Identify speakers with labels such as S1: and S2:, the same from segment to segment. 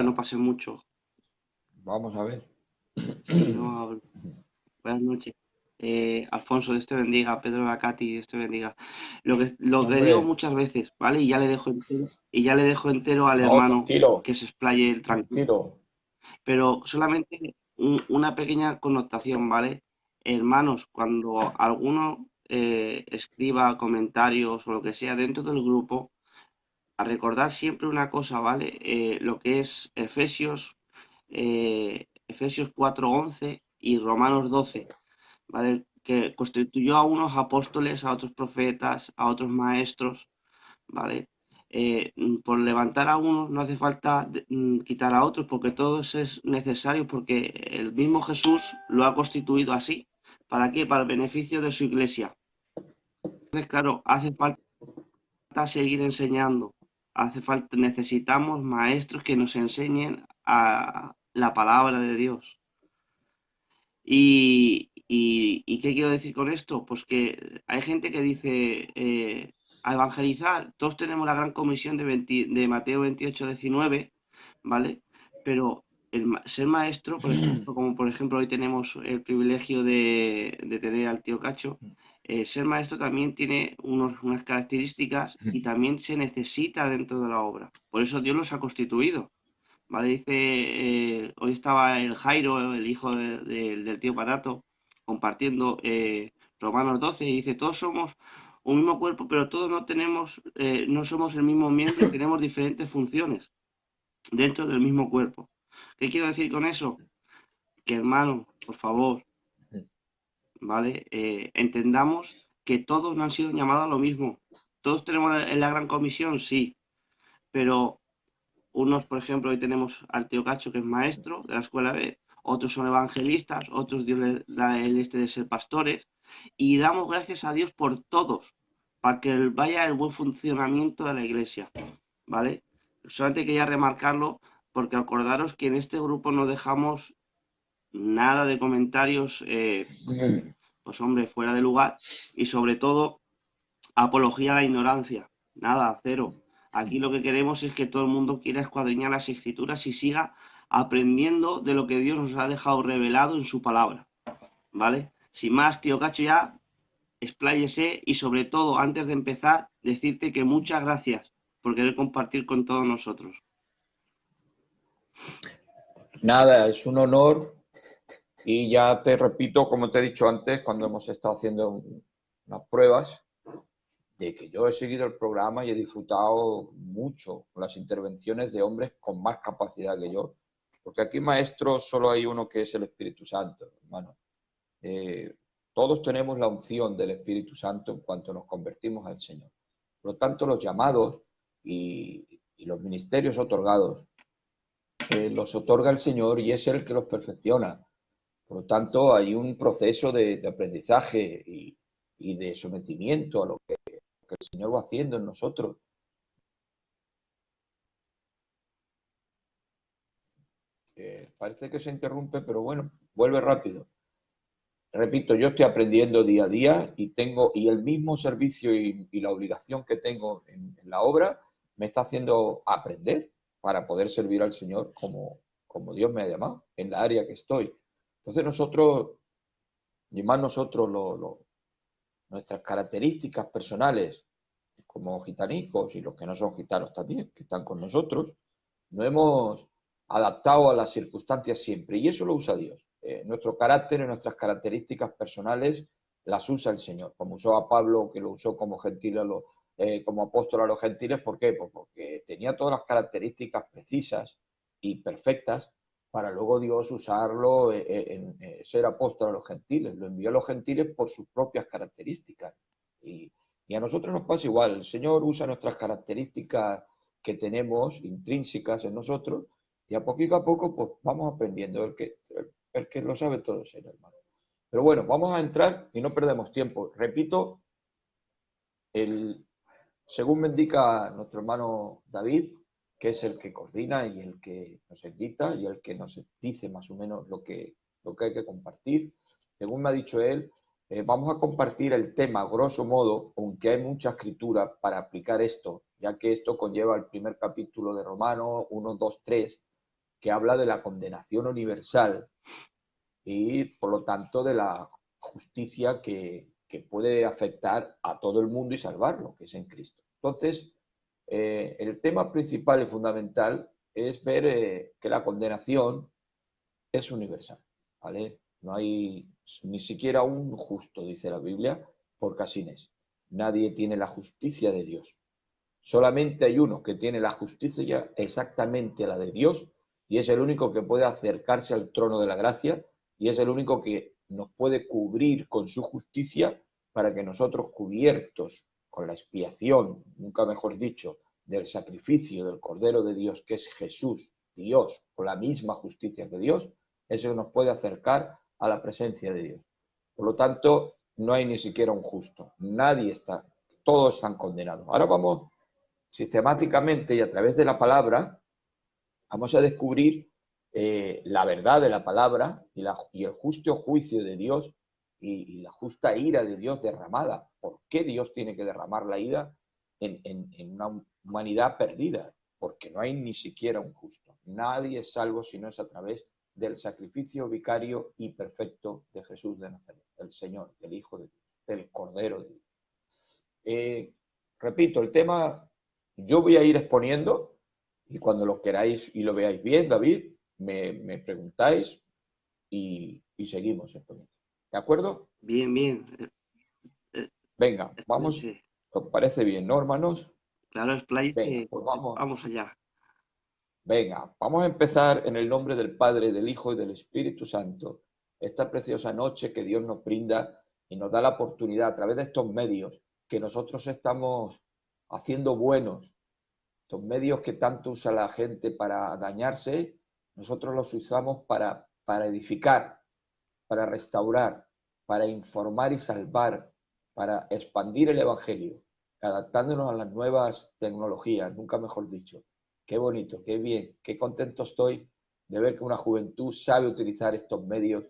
S1: que no pase mucho.
S2: Vamos a ver.
S1: Sí, no, buenas noches. Alfonso, Dios te bendiga. Pedro Lacati, Dios te bendiga. Lo que digo
S2: Hombre,
S1: muchas veces, ¿vale? Y ya le dejo entero al
S2: no,
S1: hermano
S2: tranquilo,
S1: que se explaye él tranquilo.
S2: tranquilo.
S1: Pero solamente una pequeña connotación, ¿vale? Hermanos, cuando alguno escriba comentarios o lo que sea dentro del grupo, a recordar siempre una cosa, ¿vale? Lo que es Efesios 4:11 y Romanos 12, ¿vale? Que constituyó a unos apóstoles, a otros profetas, a otros maestros, ¿vale? Por levantar a unos no hace falta quitar a otros, porque todo eso es necesario, porque el mismo Jesús lo ha constituido así. ¿Para qué? Para el beneficio de su iglesia. Entonces, claro, hace falta seguir enseñando. Hace falta, necesitamos maestros que nos enseñen a la palabra de Dios. ¿Y qué quiero decir con esto? Pues que hay gente que dice a evangelizar. Todos tenemos la gran comisión de Mateo 28:19, ¿vale? Pero ser maestro, por ejemplo, como por ejemplo hoy tenemos el privilegio de tener al tío Cacho, ser maestro también tiene unas características y también se necesita dentro de la obra. Por eso Dios los ha constituido. ¿Vale? Dice, hoy estaba el Jairo, el hijo del tío Parato, compartiendo Romanos 12 y dice, todos somos un mismo cuerpo, pero todos no somos el mismo miembro y tenemos diferentes funciones dentro del mismo cuerpo. ¿Qué quiero decir con eso? Que hermano, por favor, ¿vale? Entendamos que todos no han sido llamados a lo mismo. Todos tenemos la gran comisión, sí, pero unos, por ejemplo, hoy tenemos al tío Cacho, que es maestro de la escuela B, otros son evangelistas, otros Dios les da el este de ser pastores, y damos gracias a Dios por todos, para que vaya el buen funcionamiento de la iglesia, ¿vale? Solamente quería remarcarlo, porque acordaros que en este grupo no dejamos nada de comentarios, pues hombre, fuera de lugar, y sobre todo apología a la ignorancia. Nada, cero. Aquí lo que queremos es que todo el mundo quiera escuadriñar las escrituras y siga aprendiendo de lo que Dios nos ha dejado revelado en su palabra. ¿Vale? Sin más, tío Cacho, ya expláyese y sobre todo, antes de empezar, decirte que muchas gracias por querer compartir con todos nosotros.
S2: Nada, es un honor y ya te repito, como te he dicho antes, cuando hemos estado haciendo unas pruebas, de que yo he seguido el programa y he disfrutado mucho con las intervenciones de hombres con más capacidad que yo, porque aquí maestros solo hay uno que es el Espíritu Santo, hermano. Eh, todos tenemos la unción del Espíritu Santo en cuanto nos convertimos al Señor. Por lo tanto, los llamados y los ministerios otorgados los otorga el Señor y es Él el que los perfecciona. Por lo tanto, hay un proceso de aprendizaje y de sometimiento a lo que el Señor va haciendo en nosotros. Parece que se interrumpe, pero bueno, vuelve rápido. Repito, yo estoy aprendiendo día a día y el mismo servicio y la obligación que tengo en la obra me está haciendo aprender para poder servir al Señor como Dios me ha llamado, en la área que estoy. Entonces nosotros, y más nosotros, nuestras características personales como gitanicos y los que no son gitanos también, que están con nosotros, no hemos adaptado a las circunstancias siempre y eso lo usa Dios. Nuestro carácter y nuestras características personales las usa el Señor, como usó a Pablo, que lo usó como gentil como apóstol a los gentiles. ¿Por qué? Pues porque tenía todas las características precisas y perfectas para luego Dios usarlo en ser apóstol a los gentiles. Lo envió a los gentiles por sus propias características. Y a nosotros nos pasa igual. El Señor usa nuestras características que tenemos intrínsecas en nosotros y a poco pues vamos aprendiendo. El que lo sabe todo es el hermano. Pero bueno, vamos a entrar y no perdemos tiempo. Repito, según me indica nuestro hermano David, que es el que coordina y el que nos invita y el que nos dice más o menos lo que hay que compartir, según me ha dicho él, vamos a compartir el tema, grosso modo, aunque hay mucha escritura para aplicar esto, ya que esto conlleva el primer capítulo de Romanos 1, 2, 3, que habla de la condenación universal y, por lo tanto, de la justicia que puede afectar a todo el mundo y salvarlo, que es en Cristo. Entonces, el tema principal y fundamental es ver que la condenación es universal, ¿vale? No hay ni siquiera un justo, dice la Biblia, por Casines. Nadie tiene la justicia de Dios. Solamente hay uno que tiene la justicia exactamente la de Dios y es el único que puede acercarse al trono de la gracia y es el único que nos puede cubrir con su justicia para que nosotros, cubiertos con la expiación, nunca mejor dicho, del sacrificio del Cordero de Dios, que es Jesús, Dios, con la misma justicia que Dios, eso nos puede acercar a la presencia de Dios. Por lo tanto, no hay ni siquiera un justo. Nadie está, todos están condenados. Ahora vamos sistemáticamente y a través de la palabra, vamos a descubrir la verdad de la palabra y el justo juicio de Dios y la justa ira de Dios derramada. ¿Por qué Dios tiene que derramar la ira en una humanidad perdida? Porque no hay ni siquiera un justo. Nadie es salvo si no es a través del sacrificio vicario y perfecto de Jesús de Nazaret, del Señor, del Hijo de Dios, del Cordero de Dios. Repito, el tema yo voy a ir exponiendo y cuando lo queráis y lo veáis bien, David, me preguntáis y seguimos exponiendo. ¿De acuerdo?
S1: Bien, bien.
S2: Venga, vamos.
S1: Sí.
S2: ¿Os parece bien, no, hermanos?
S1: Claro,
S2: Venga,
S1: expláyate.
S2: pues vamos.
S1: Vamos allá.
S2: Venga, vamos a empezar en el nombre del Padre, del Hijo y del Espíritu Santo, esta preciosa noche que Dios nos brinda y nos da la oportunidad a través de estos medios que nosotros estamos haciendo buenos, estos medios que tanto usa la gente para dañarse, nosotros los usamos para edificar, para restaurar, para informar y salvar, para expandir el Evangelio, adaptándonos a las nuevas tecnologías, nunca mejor dicho. Qué bonito, qué bien, qué contento estoy de ver que una juventud sabe utilizar estos medios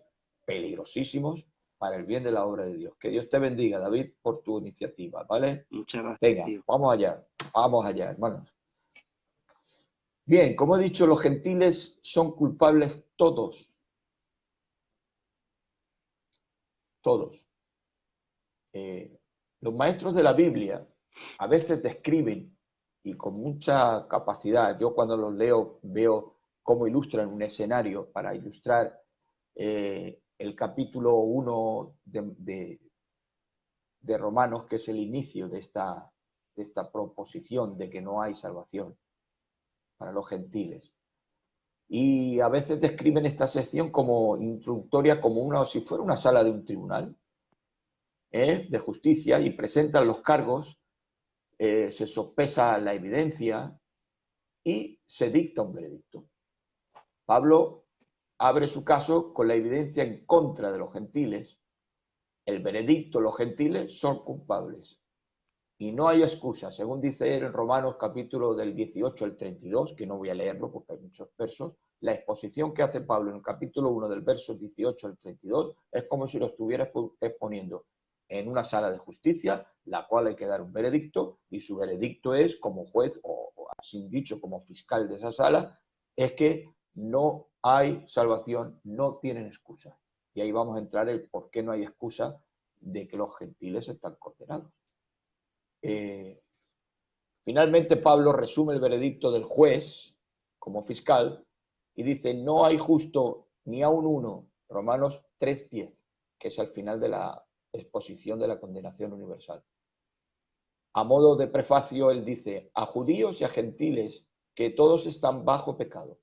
S2: peligrosísimos para el bien de la obra de Dios. Que Dios te bendiga, David, por tu iniciativa, ¿vale?
S1: Muchas gracias,
S2: Venga,
S1: tío.
S2: vamos allá, hermanos. Bien, como he dicho, los gentiles son culpables todos, todos. Los maestros de la Biblia a veces describen, y con mucha capacidad, yo cuando los leo veo cómo ilustran un escenario para ilustrar el capítulo 1 de Romanos, que es el inicio de esta proposición de que no hay salvación para los gentiles. Y a veces describen esta sección como introductoria, como si fuera una sala de un tribunal de justicia y presentan los cargos, se sopesa la evidencia y se dicta un veredicto. Pablo abre su caso con la evidencia en contra de los gentiles. El veredicto, los gentiles son culpables. Y no hay excusa, según dice él en Romanos capítulo del 18 al 32, que no voy a leerlo porque hay muchos versos, la exposición que hace Pablo en el capítulo 1 del verso 18 al 32 es como si lo estuviera exponiendo en una sala de justicia, la cual hay que dar un veredicto, y su veredicto es, como juez, o así dicho, como fiscal de esa sala, es que no hay salvación, no tienen excusa. Y ahí vamos a entrar el por qué no hay excusa de que los gentiles están condenados. Finalmente Pablo resume el veredicto del juez como fiscal y dice, no hay justo ni aun uno, Romanos 3:10, que es al final de la exposición de la condenación universal. A modo de prefacio, él dice, a judíos y a gentiles, que todos están bajo pecado,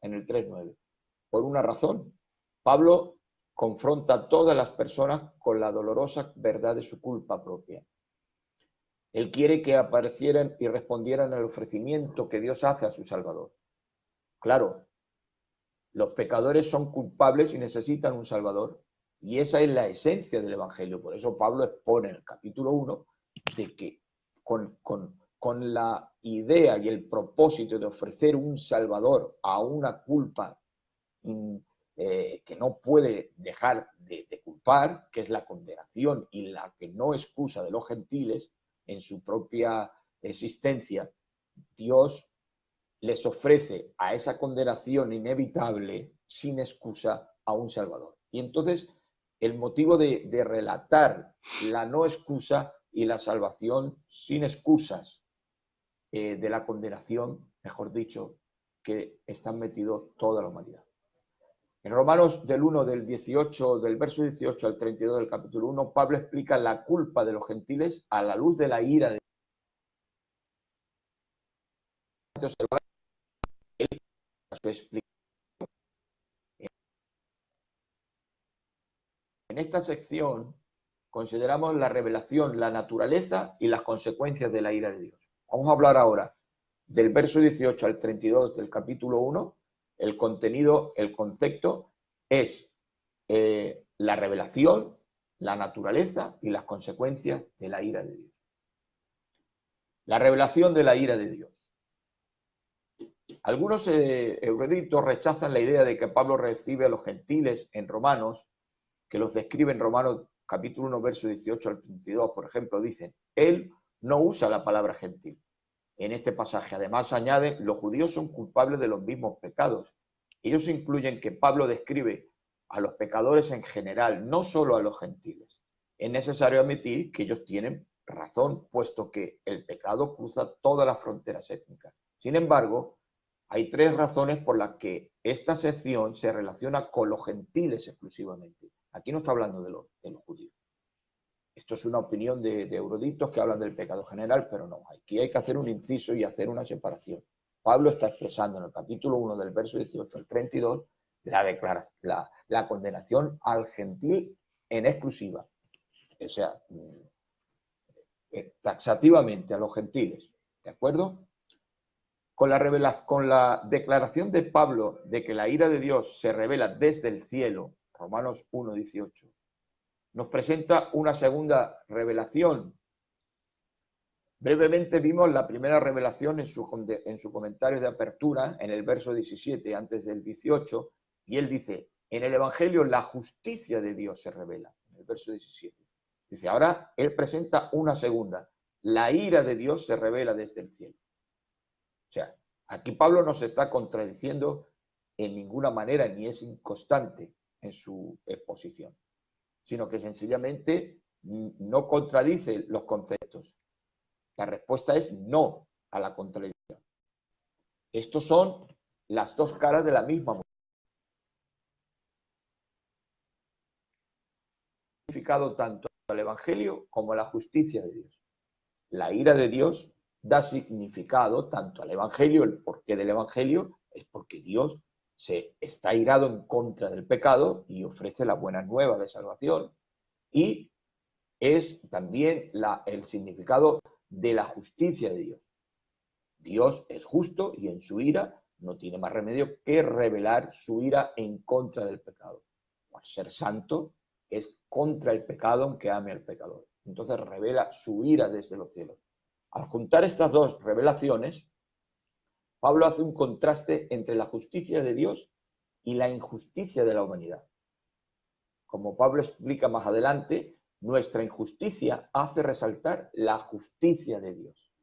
S2: en el 3:9. Por una razón, Pablo confronta a todas las personas con la dolorosa verdad de su culpa propia. Él quiere que aparecieran y respondieran al ofrecimiento que Dios hace a su Salvador. Claro, los pecadores son culpables y necesitan un Salvador, y esa es la esencia del Evangelio. Por eso Pablo expone en el capítulo 1 de que con la idea y el propósito de ofrecer un Salvador a una culpa que no puede dejar de culpar, que es la condenación y la que no excusa de los gentiles en su propia existencia, Dios les ofrece a esa condenación inevitable, sin excusa, a un Salvador. Y entonces el motivo de relatar la no excusa y la salvación sin excusas de la condenación, mejor dicho, que están metidos toda la humanidad. En Romanos del 18, del verso 18 al 32 del capítulo 1, Pablo explica la culpa de los gentiles a la luz de la ira de Dios. En esta sección consideramos la revelación, la naturaleza y las consecuencias de la ira de Dios. Vamos a hablar ahora del verso 18 al 32 del capítulo 1. El contenido, el concepto es la revelación, la naturaleza y las consecuencias de la ira de Dios. La revelación de la ira de Dios. Algunos eruditos rechazan la idea de que Pablo recibe a los gentiles en Romanos, que los describe en Romanos capítulo 1, verso 18 al 32, por ejemplo, dicen, él no usa la palabra gentil en este pasaje. Además añaden, los judíos son culpables de los mismos pecados. Ellos incluyen que Pablo describe a los pecadores en general, no solo a los gentiles. Es necesario admitir que ellos tienen razón, puesto que el pecado cruza todas las fronteras étnicas. Sin embargo, hay tres razones por las que esta sección se relaciona con los gentiles exclusivamente. Aquí no está hablando de los judíos. Esto es una opinión de eruditos que hablan del pecado general, pero no. Aquí hay que hacer un inciso y hacer una separación. Pablo está expresando en el capítulo 1 del verso 18 al 32 la condenación al gentil en exclusiva. O sea, taxativamente a los gentiles. ¿De acuerdo? Con la declaración de Pablo de que la ira de Dios se revela desde el cielo, Romanos 1, 18, nos presenta una segunda revelación. Brevemente vimos la primera revelación en su comentario de apertura, en el verso 17, antes del 18, y él dice, en el Evangelio la justicia de Dios se revela, en el verso 17. Dice, ahora él presenta una segunda, la ira de Dios se revela desde el cielo. O sea, aquí Pablo no se está contradiciendo en ninguna manera, ni es inconstante en su exposición, sino que sencillamente no contradice los conceptos. La respuesta es no a la contradicción. Estos son las dos caras de la misma moneda. Significado tanto al Evangelio como a la justicia de Dios. La ira de Dios da significado tanto al Evangelio, el porqué del Evangelio es porque Dios se está irado en contra del pecado y ofrece la buena nueva de salvación. Y es también el significado de la justicia de Dios. Dios es justo y en su ira no tiene más remedio que revelar su ira en contra del pecado. Por ser santo es contra el pecado aunque ame al pecador. Entonces revela su ira desde los cielos. Al juntar estas dos revelaciones, Pablo hace un contraste entre la justicia de Dios y la injusticia de la humanidad. Como Pablo explica más adelante, nuestra injusticia hace resaltar la justicia de Dios.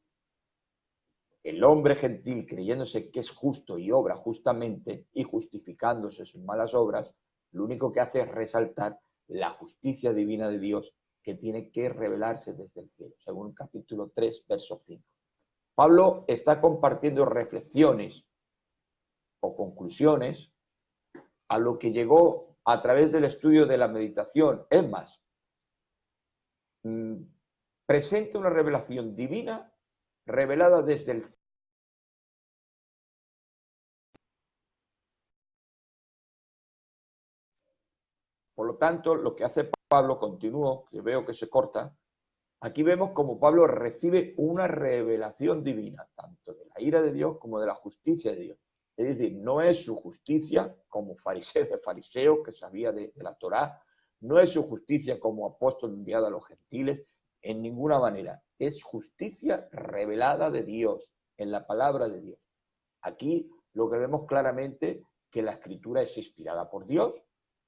S2: El hombre gentil, creyéndose que es justo y obra justamente y justificándose sus malas obras, lo único que hace es resaltar la justicia divina de Dios que tiene que revelarse desde el cielo, según capítulo 3, verso 5. Pablo está compartiendo reflexiones o conclusiones a lo que llegó a través del estudio de la meditación. Es más, presenta una revelación divina revelada desde el cielo. Por lo tanto, lo que hace Pablo, continúo, que veo que se corta, aquí vemos como Pablo recibe una revelación divina, tanto de la ira de Dios como de la justicia de Dios. Es decir, no es su justicia como fariseo de fariseos que sabía de la Torá, no es su justicia como apóstol enviado a los gentiles, en ninguna manera. Es justicia revelada de Dios, en la palabra de Dios. Aquí lo que vemos claramente que la escritura es inspirada por Dios,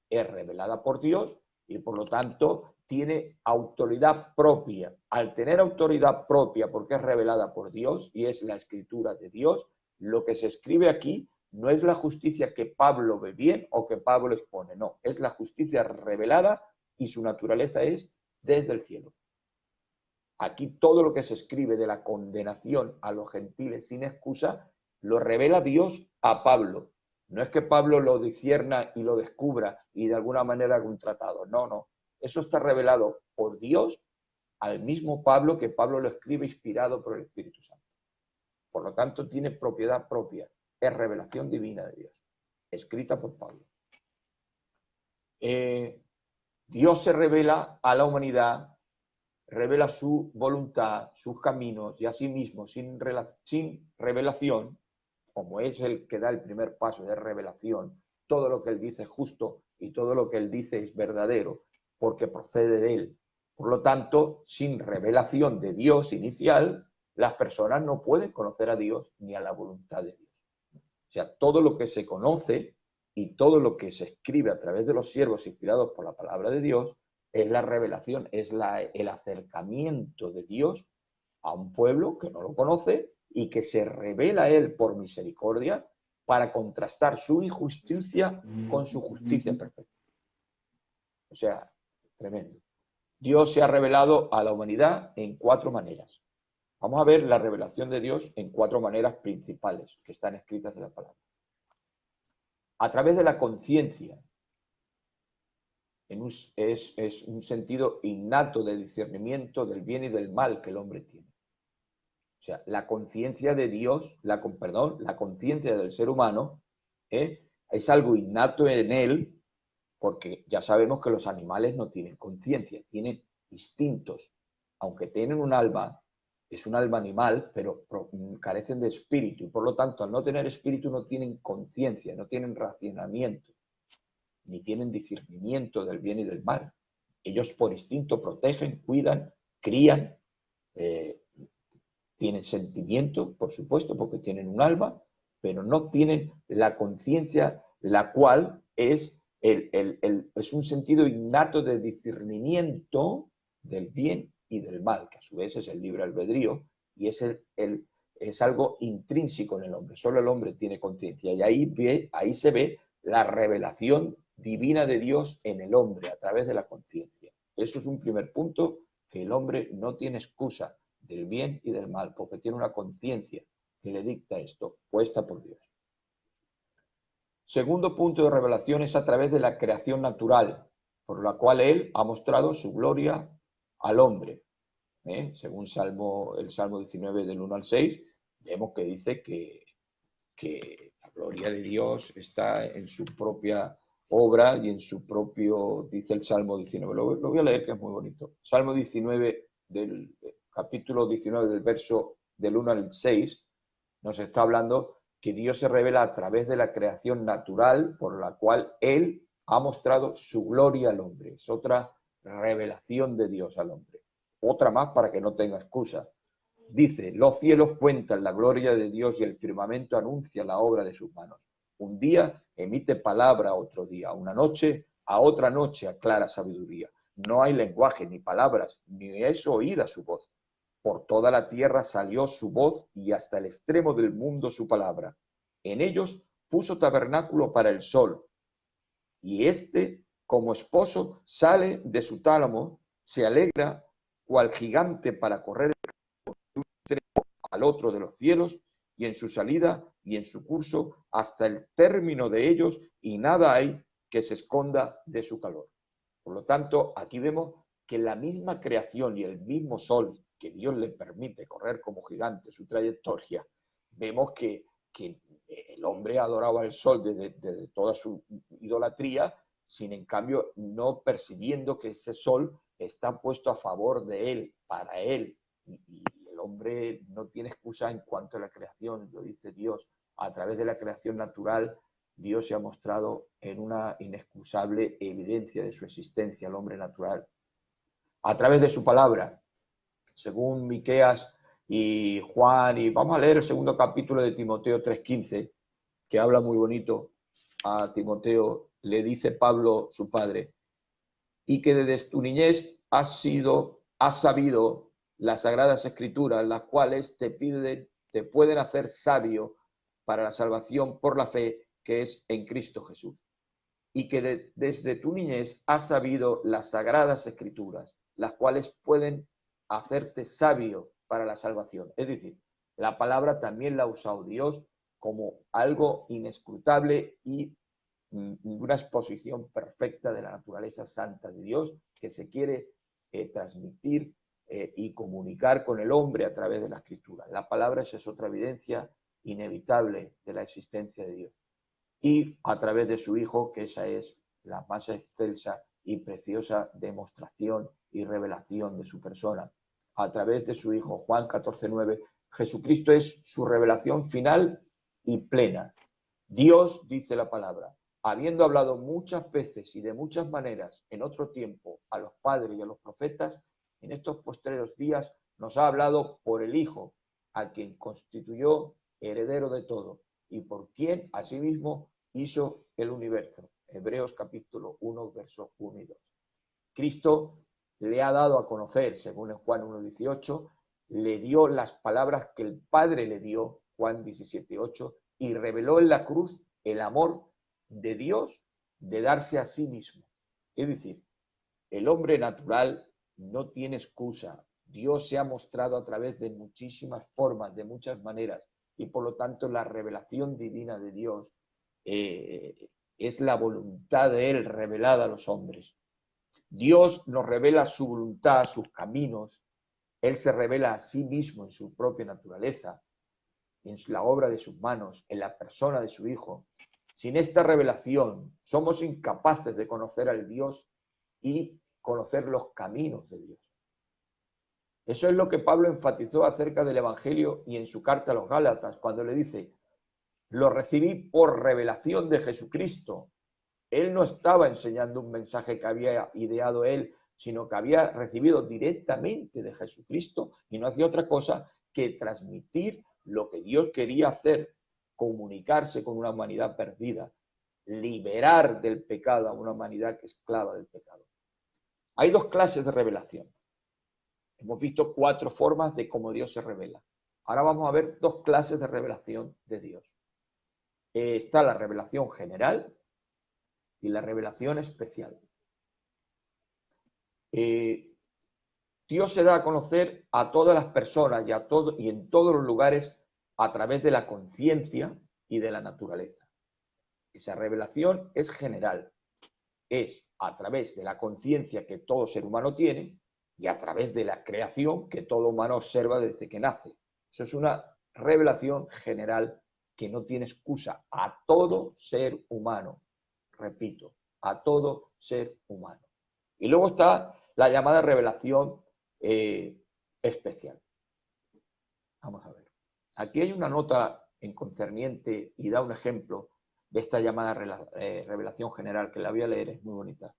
S2: es revelada por Dios y por lo tanto tiene autoridad propia. Al tener autoridad propia porque es revelada por Dios y es la escritura de Dios, Lo que se escribe aquí no es la justicia que Pablo ve bien o que Pablo expone, no, es la justicia revelada y su naturaleza es desde el cielo. Aquí todo lo que se escribe de la condenación a los gentiles sin excusa lo revela Dios a Pablo. No es que Pablo lo discierna y lo descubra y de alguna manera haga un tratado. No, no. Eso está revelado por Dios al mismo Pablo, que Pablo lo escribe inspirado por el Espíritu Santo. Por lo tanto, tiene propiedad propia. Es revelación divina de Dios, escrita por Pablo. Dios se revela a la humanidad, revela su voluntad, sus caminos y a sí mismo sin revelación, como es el que da el primer paso de revelación. Todo lo que él dice es justo y todo lo que él dice es verdadero, porque procede de él. Por lo tanto, sin revelación de Dios inicial, las personas no pueden conocer a Dios ni a la voluntad de Dios. O sea, todo lo que se conoce y todo lo que se escribe a través de los siervos inspirados por la palabra de Dios es la revelación, es el acercamiento de Dios a un pueblo que no lo conoce y que se revela a él por misericordia para contrastar su injusticia con su justicia perfecta. O sea, tremendo. Dios se ha revelado a la humanidad en 4 maneras. Vamos a ver la revelación de Dios en 4 maneras principales que están escritas en la palabra. A través de la conciencia, es un sentido innato de discernimiento del bien y del mal que el hombre tiene. O sea, la conciencia de Dios, la conciencia del ser humano, es algo innato en él, porque ya sabemos que los animales no tienen conciencia, tienen instintos. Aunque tienen un alma, es un alma animal, pero carecen de espíritu. Y por lo tanto, al no tener espíritu, no tienen conciencia, no tienen racionamiento, ni tienen discernimiento del bien y del mal. Ellos por instinto protegen, cuidan, crían, tienen sentimiento, por supuesto, porque tienen un alma, pero no tienen la conciencia, la cual es un sentido innato de discernimiento del bien y del mal, que a su vez es el libre albedrío y es algo intrínseco en el hombre. Solo el hombre tiene conciencia y ahí se ve la revelación divina de Dios en el hombre a través de la conciencia. Eso es un primer punto, que el hombre no tiene excusa del bien y del mal, porque tiene una conciencia que le dicta esto, puesta por Dios. Segundo punto de revelación es a través de la creación natural, por la cual Él ha mostrado su gloria al hombre. Según el Salmo 19 del 1 al 6, vemos que dice que la gloria de Dios está en su propia obra y en su propio, dice el Salmo 19. Lo voy a leer, que es muy bonito. Salmo 19 del capítulo 19 del verso del 1 al 6 nos está hablando que Dios se revela a través de la creación natural por la cual Él ha mostrado su gloria al hombre. Es otra revelación de Dios al hombre. Otra más para que no tenga excusa. Dice, los cielos cuentan la gloria de Dios y el firmamento anuncia la obra de sus manos. Un día emite palabra a otro día, una noche a otra noche aclara sabiduría. No hay lenguaje ni palabras, ni es oída su voz. Por toda la tierra salió su voz y hasta el extremo del mundo su palabra. En ellos puso tabernáculo para el sol. Y éste, como esposo, sale de su tálamo, se alegra cual gigante para correr al otro de los cielos, y en su salida y en su curso hasta el término de ellos, y nada hay que se esconda de su calor. Por lo tanto, aquí vemos que la misma creación y el mismo sol que Dios le permite correr como gigante su trayectoria, vemos que el hombre adoraba al sol desde toda su idolatría, sin en cambio no percibiendo que ese sol está puesto a favor de él, para él, y el hombre no tiene excusa en cuanto a la creación, lo dice Dios. A través de la creación natural, Dios se ha mostrado en una inexcusable evidencia de su existencia, el hombre natural. A través de su palabra, según Miqueas y Juan, y vamos a leer el segundo capítulo de Timoteo 3:15, que habla muy bonito a Timoteo, le dice Pablo, su padre, y que desde tu niñez has sabido las sagradas escrituras, las cuales te pueden hacer sabio para la salvación por la fe que es en Cristo Jesús. Y que desde tu niñez has sabido las sagradas escrituras, las cuales pueden hacerte sabio para la salvación. Es decir, la palabra también la ha usado Dios como algo inescrutable y una exposición perfecta de la naturaleza santa de Dios que se quiere transmitir y comunicar con el hombre a través de la escritura. La palabra es otra evidencia inevitable de la existencia de Dios. Y a través de su Hijo, que esa es la más excelsa y preciosa demostración y revelación de su persona. A través de su Hijo, Juan 14:9, Jesucristo es su revelación final y plena. Dios, dice la palabra, habiendo hablado muchas veces y de muchas maneras en otro tiempo a los padres y a los profetas, en estos postreros días nos ha hablado por el Hijo, a quien constituyó heredero de todo y por quien asimismo hizo el universo. Hebreos capítulo 1, versos 1 y 2. Cristo le ha dado a conocer, según en Juan 1:18, le dio las palabras que el Padre le dio, Juan 17:8, y reveló en la cruz el amor de Dios de darse a sí mismo. Es decir, el hombre natural no tiene excusa. Dios se ha mostrado a través de muchísimas formas, de muchas maneras, y por lo tanto la revelación divina de Dios es la voluntad de Él revelada a los hombres. Dios nos revela su voluntad, sus caminos. Él se revela a sí mismo en su propia naturaleza, en la obra de sus manos, en la persona de su Hijo. Sin esta revelación, somos incapaces de conocer al Dios y conocer los caminos de Dios. Eso es lo que Pablo enfatizó acerca del Evangelio y en su carta a los Gálatas, cuando le dice, lo recibí por revelación de Jesucristo. Él no estaba enseñando un mensaje que había ideado él, sino que había recibido directamente de Jesucristo y no hacía otra cosa que transmitir lo que Dios quería hacer, comunicarse con una humanidad perdida, liberar del pecado a una humanidad que es esclava del pecado. Hay dos clases de revelación. Hemos visto 4 formas de cómo Dios se revela. Ahora vamos a ver 2 clases de revelación de Dios. Está la revelación general y la revelación especial. Dios se da a conocer a todas las personas y en todos los lugares a través de la conciencia y de la naturaleza. Esa revelación es general, es a través de la conciencia que todo ser humano tiene y a través de la creación que todo humano observa desde que nace. Eso es una revelación general que no tiene excusa a todo ser humano. Repito, a todo ser humano. Y luego está la llamada revelación especial. Vamos a ver. Aquí hay una nota en concerniente y da un ejemplo de esta llamada revelación general, que la voy a leer, es muy bonita.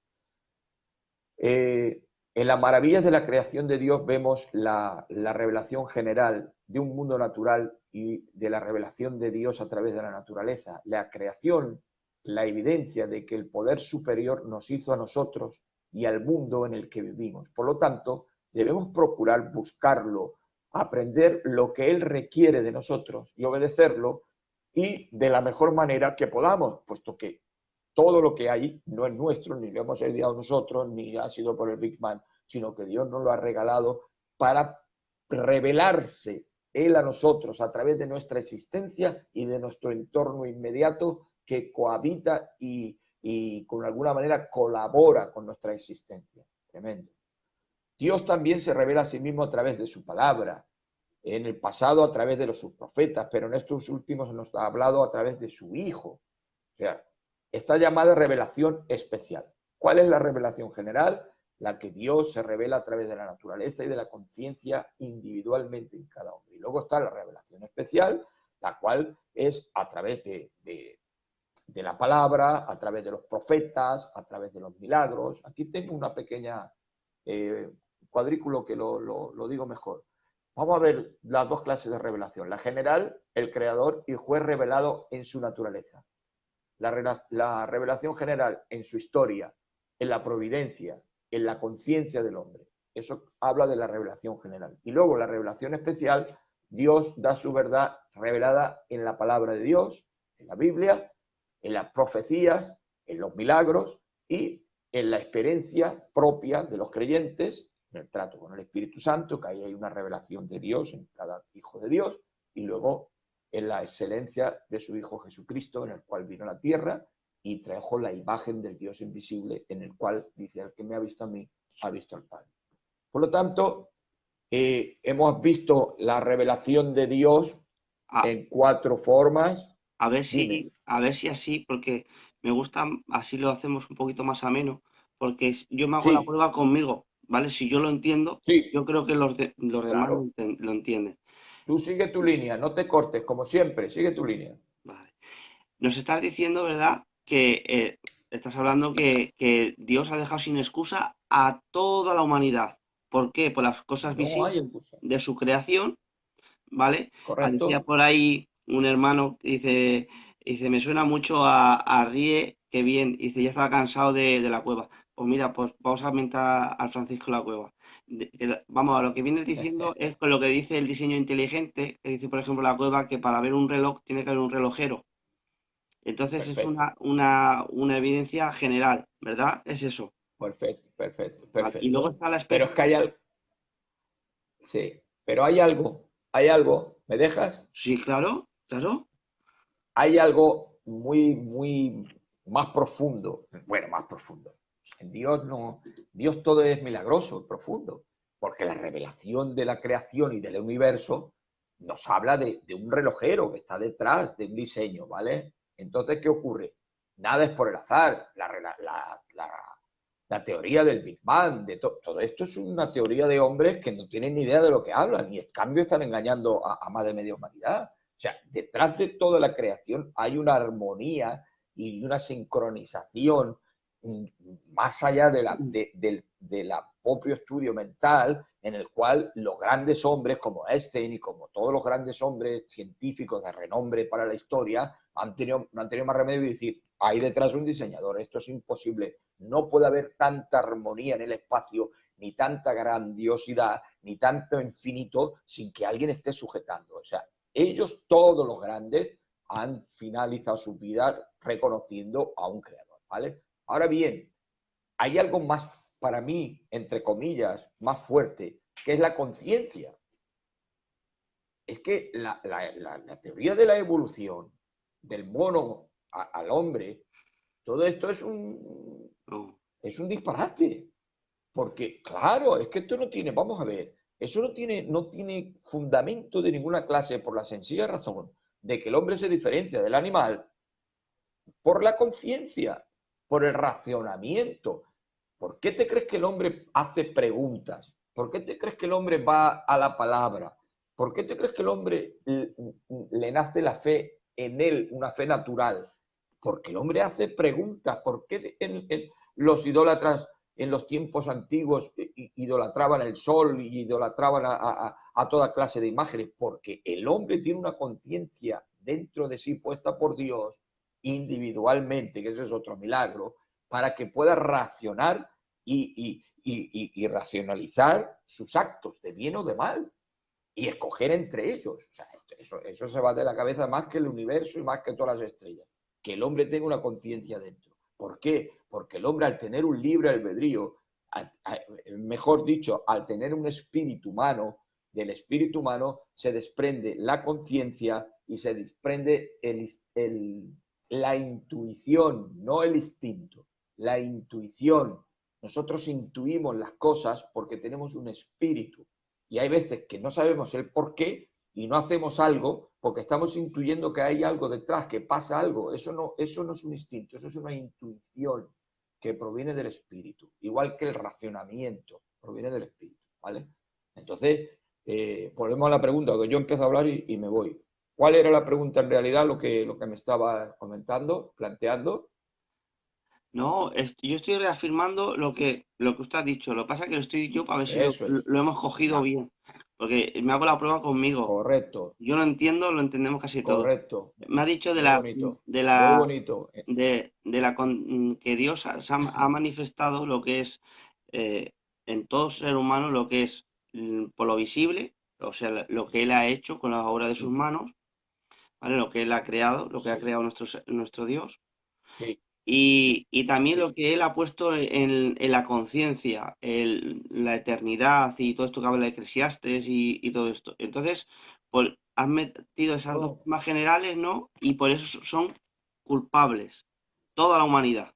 S2: En las maravillas de la creación de Dios vemos la revelación general de un mundo natural y de la revelación de Dios a través de la naturaleza. La creación, la evidencia de que el poder superior nos hizo a nosotros y al mundo en el que vivimos. Por lo tanto, debemos procurar buscarlo, aprender lo que Él requiere de nosotros y obedecerlo y de la mejor manera que podamos, puesto que todo lo que hay no es nuestro, ni lo hemos ideado nosotros, ni ha sido por el Big Bang, sino que Dios nos lo ha regalado para revelarse Él a nosotros a través de nuestra existencia y de nuestro entorno inmediato que cohabita y con alguna manera colabora con nuestra existencia. Tremendo. Dios también se revela a sí mismo a través de su palabra, en el pasado a través de sus profetas, pero en estos últimos nos ha hablado a través de su Hijo. O sea, esta llamada revelación especial. ¿Cuál es la revelación general? La que Dios se revela a través de la naturaleza y de la conciencia individualmente en cada hombre. Y luego está la revelación especial, la cual es a través de la palabra, a través de los profetas, a través de los milagros. Aquí tengo una pequeña cuadrículo que lo digo mejor. Vamos a ver las 2 clases de revelación. La general, el creador y juez revelado en su naturaleza. La revelación general en su historia, en la providencia, en la conciencia del hombre. Eso habla de la revelación general. Y luego la revelación especial, Dios da su verdad revelada en la palabra de Dios, en la Biblia, en las profecías, en los milagros y en la experiencia propia de los creyentes, en el trato con el Espíritu Santo, que ahí hay una revelación de Dios en cada hijo de Dios, y luego en la excelencia de su Hijo Jesucristo, en el cual vino a la tierra y trajo la imagen del Dios invisible, en el cual dice: el que me ha visto a mí, ha visto al Padre. Por lo tanto, hemos visto la revelación de Dios
S1: A,
S2: en 4 formas. Dime.
S1: a ver si así, porque me gusta, así lo hacemos un poquito más ameno, porque yo me hago la
S2: Sí,
S1: prueba conmigo, ¿vale? Si yo lo entiendo,
S2: sí,
S1: yo creo que los demás
S2: claro.
S1: lo entienden.
S2: Tú sigue tu línea, no te cortes, como siempre, sigue tu línea.
S1: Vale. Nos estás diciendo, ¿verdad? Que estás hablando que Dios ha dejado sin excusa a toda la humanidad. ¿Por qué? Por las cosas
S2: No hay
S1: visibles
S2: excusa.
S1: de su creación, ¿vale? Decía
S2: ¿Correcto?
S1: por ahí un hermano que dice, me suena mucho a Rie, qué bien. Dice, ya estaba cansado de la cueva. Pues mira, pues vamos a mentar al Francisco la cueva. Vamos, a lo que vienes diciendo es con lo que dice el diseño inteligente, que dice, por ejemplo, la cueva, que para ver un reloj tiene que haber un relojero. Entonces es
S2: Perfecto,
S1: una evidencia general, ¿verdad? Es eso.
S2: perfecto, perfecto,
S1: Vale. Y luego
S2: perfecto.
S1: está la
S2: Pero
S1: especie.
S2: es que hay algo, sí, pero hay algo, ¿me dejas?
S1: Sí, claro, claro.
S2: Hay algo muy, muy más profundo. Bueno, más profundo. En Dios no, Dios todo es milagroso, profundo, porque la revelación de la creación y del universo nos habla de un relojero que está detrás de un diseño, ¿vale? Entonces, ¿qué ocurre? Nada es por el azar. La teoría del Big Bang, todo esto es una teoría de hombres que no tienen ni idea de lo que hablan y en cambio están engañando a más de media humanidad. O sea, detrás de toda la creación hay una armonía y una sincronización más allá de la propio estudio mental, en el cual los grandes hombres como Einstein y como todos los grandes hombres científicos de renombre para la historia no han tenido más remedio que decir: hay detrás un diseñador, esto es imposible, no puede haber tanta armonía en el espacio, ni tanta grandiosidad, ni tanto infinito sin que alguien esté sujetando. O sea, ellos, todos los grandes, han finalizado su vida reconociendo a un creador, ¿vale? Ahora bien, hay algo más, para mí, entre comillas, más fuerte, que es la conciencia. Es que la teoría de la evolución, del mono al hombre, todo esto
S1: No,
S2: es un disparate. Porque, claro, es que esto no tiene, vamos a ver, eso no tiene fundamento de ninguna clase por la sencilla razón de que el hombre se diferencia del animal por la conciencia, por el racionamiento. ¿Por qué te crees que el hombre hace preguntas? ¿Por qué te crees que el hombre va a la palabra? ¿Por qué te crees que el hombre le nace la fe en él, una fe natural? Porque el hombre hace preguntas. ¿Por qué los idólatras en los tiempos antiguos idolatraban el sol y idolatraban a toda clase de imágenes? Porque el hombre tiene una conciencia dentro de sí puesta por Dios individualmente, que ese es otro milagro, para que pueda racionar y racionalizar sus actos de bien o de mal y escoger entre ellos. O sea, eso se va de la cabeza más que el universo y más que todas las estrellas. Que el hombre tenga una conciencia dentro. ¿Por qué? Porque el hombre, al tener un libre albedrío, mejor dicho, al tener un espíritu humano, del espíritu humano se desprende la conciencia y se desprende la intuición, no el instinto, la intuición. Nosotros intuimos las cosas porque tenemos un espíritu y hay veces que no sabemos el por qué y no hacemos algo porque estamos intuyendo que hay algo detrás, que pasa algo. Eso no es un instinto, eso es una intuición que proviene del espíritu, igual que el racionamiento proviene del espíritu, ¿vale? Entonces, volvemos a la pregunta, que yo empiezo a hablar y me voy. ¿Cuál era la pregunta en realidad, lo que me estaba comentando, planteando?
S1: no, yo estoy reafirmando lo que usted ha dicho. Lo que pasa es que lo estoy yo para ver si
S2: Eso es.
S1: lo hemos cogido
S2: Ya,
S1: bien. Porque me hago la prueba conmigo.
S2: correcto,
S1: Yo lo entiendo, lo entendemos casi todos.
S2: correcto.
S1: Me ha dicho
S2: Muy bonito, muy bonito.
S1: que Dios ha manifestado lo que es en todo ser humano, lo que es por lo visible, o sea, lo que Él ha hecho con la obra de sus
S2: Ujú.
S1: manos, ¿vale? Lo que Él ha creado, lo que ha
S2: Sí,
S1: creado nuestro Dios.
S2: sí,
S1: Y también lo
S2: sí.
S1: que Él ha puesto en la conciencia, la eternidad y todo esto que habla de Eclesiastes y todo esto. Entonces, pues han metido esas dos
S2: No,
S1: temas generales, ¿no? Y por eso son culpables, toda la humanidad.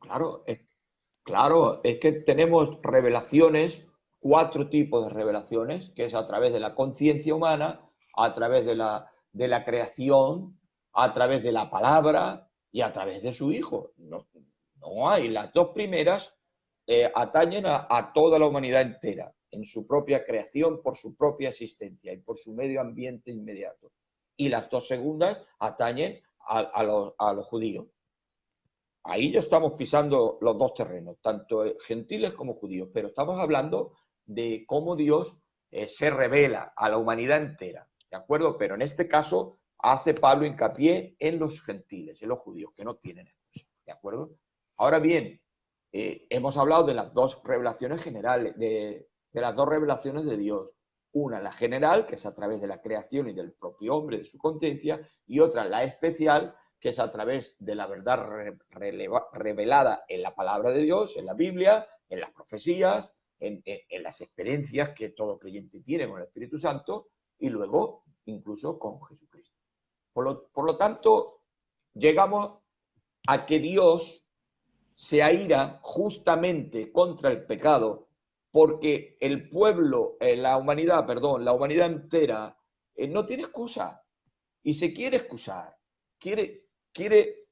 S2: claro, claro, es que tenemos revelaciones, cuatro tipos de revelaciones, que es a través de la conciencia humana, a través de la creación, a través de la palabra y a través de su Hijo. No, no hay. Las dos primeras atañen a toda la humanidad entera, en su propia creación, por su propia existencia y por su medio ambiente inmediato. Y las dos segundas atañen a los judíos. Ahí ya estamos pisando los dos terrenos, tanto gentiles como judíos, pero estamos hablando de cómo Dios se revela a la humanidad entera, ¿de acuerdo? Pero en este caso hace Pablo hincapié en los gentiles, en los judíos, que no tienen excusa, ¿de acuerdo? Ahora bien, hemos hablado de las dos revelaciones generales, de las dos revelaciones de Dios. Una, la general, que es a través de la creación y del propio hombre, de su conciencia, y otra, la especial, que es a través de la verdad revelada en la palabra de Dios, en la Biblia, en las profecías, en las experiencias que todo creyente tiene con el Espíritu Santo y luego incluso con Jesucristo. Por lo tanto, llegamos a que Dios se aira justamente contra el pecado porque el pueblo, la humanidad, perdón, la humanidad entera no tiene excusa y se quiere excusar, quiere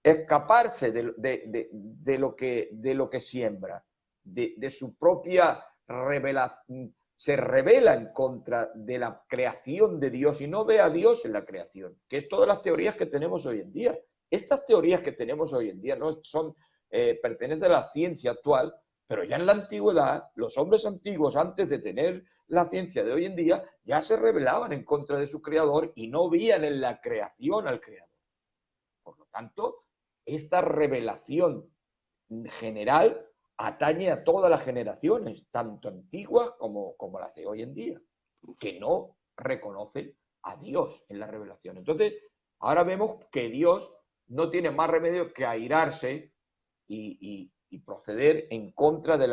S2: escaparse de lo que siembra, de su propia revelación, se revela en contra de la creación de Dios y no ve a Dios en la creación, que es todas las teorías que tenemos hoy en día. Estas teorías que tenemos hoy en día no son, pertenecen a la ciencia actual, pero ya en la antigüedad, los hombres antiguos, antes de tener la ciencia de hoy en día, ya se rebelaban en contra de su creador y no veían en la creación al creador. Por lo tanto, esta revelación general atañe a todas las generaciones, tanto antiguas como las de hoy en día, que no reconocen a Dios en la revelación. Entonces, ahora vemos que Dios no tiene más remedio que airarse y proceder en contra del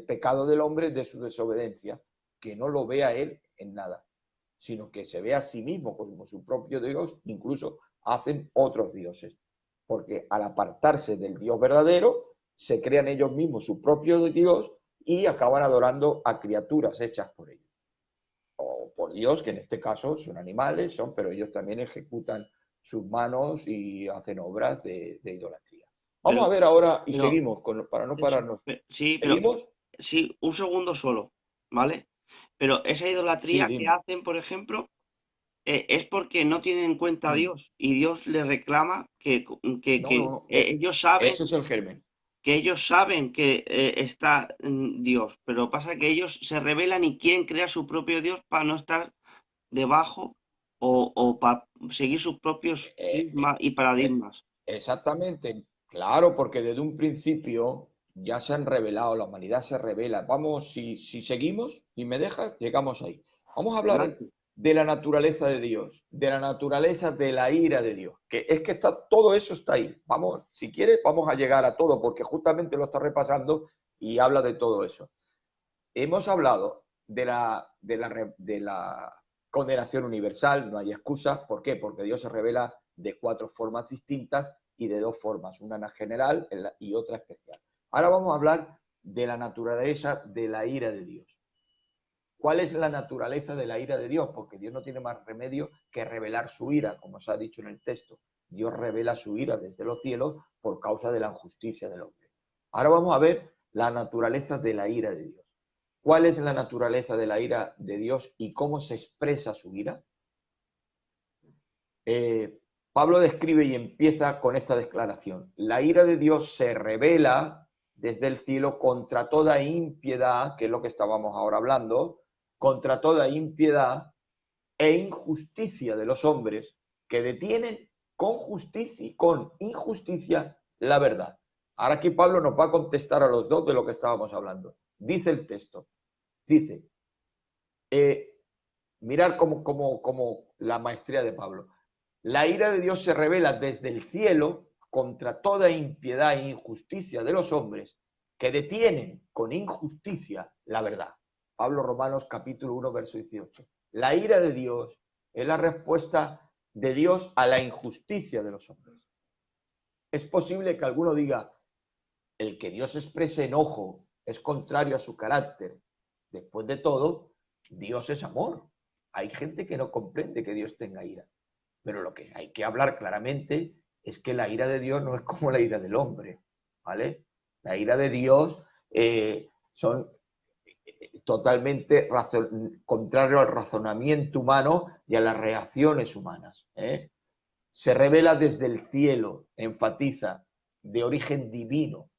S2: pecado del hombre, de su desobediencia, que no lo vea él en nada, sino que se ve a sí mismo como su propio Dios, incluso hacen otros dioses, porque al apartarse del Dios verdadero, se crean ellos mismos su propio Dios y acaban adorando a criaturas hechas por ellos. O por Dios, que en este caso son animales, pero ellos también ejecutan sus manos y hacen obras de idolatría.
S1: Pero,
S2: Vamos a ver ahora, y
S1: pero,
S2: seguimos, para no pararnos.
S1: sí, pero
S2: ¿Seguimos?
S1: sí, un segundo solo, ¿vale? Pero esa
S2: Sí,
S1: idolatría que
S2: dime.
S1: hacen, por ejemplo, es porque no tienen en cuenta a Dios y Dios les reclama
S2: No, no, no. Ese es el germen.
S1: que ellos saben que está Dios, pero pasa que ellos se rebelan y quieren crear su propio Dios para no estar debajo o para seguir sus propios
S2: Eh,
S1: dogmas y
S2: eh,
S1: paradigmas.
S2: Exactamente, claro, porque desde un principio ya se han revelado, la humanidad se revela. Vamos, si seguimos y me dejas, llegamos ahí. Vamos a hablar
S1: Adelante.
S2: de la naturaleza de Dios, de la naturaleza de la ira de Dios, que es que está, todo eso está ahí. Vamos, si quieres, vamos a llegar a todo, porque justamente lo está repasando y habla de todo eso. Hemos hablado de la condenación universal, no hay excusas. ¿Por qué? Porque Dios se revela de cuatro formas distintas y de dos formas, una general y otra especial. Ahora vamos a hablar de la naturaleza de la ira de Dios. ¿Cuál es la naturaleza de la ira de Dios? Porque Dios no tiene más remedio que revelar su ira, como se ha dicho en el texto. Dios revela su ira desde los cielos por causa de la injusticia del hombre. Ahora vamos a ver la naturaleza de la ira de Dios. ¿Cuál es la naturaleza de la ira de Dios y cómo se expresa su ira? Eh, Pablo describe y empieza con esta declaración. La ira de Dios se revela desde el cielo contra toda impiedad, que es lo que estábamos ahora hablando, contra toda impiedad e injusticia de los hombres que detienen con injusticia la verdad. Ahora aquí Pablo nos va a contestar a los dos de lo que estábamos hablando. Dice el texto, dice, Mirad como la maestría de Pablo. La ira de Dios se revela desde el cielo contra toda impiedad e injusticia de los hombres que detienen con injusticia la verdad. Pablo Romanos capítulo 1, verso 18. La ira de Dios es la respuesta de Dios a la injusticia de los hombres. Es posible que alguno diga, el que Dios exprese enojo es contrario a su carácter. Después de todo, Dios es amor. Hay gente que no comprende que Dios tenga ira. Pero lo que hay que hablar claramente es que la ira de Dios no es como la ira del hombre, ¿vale? La ira de Dios son totalmente contrario al razonamiento humano y a las reacciones humanas. Se revela desde el cielo, enfatiza, de origen divino.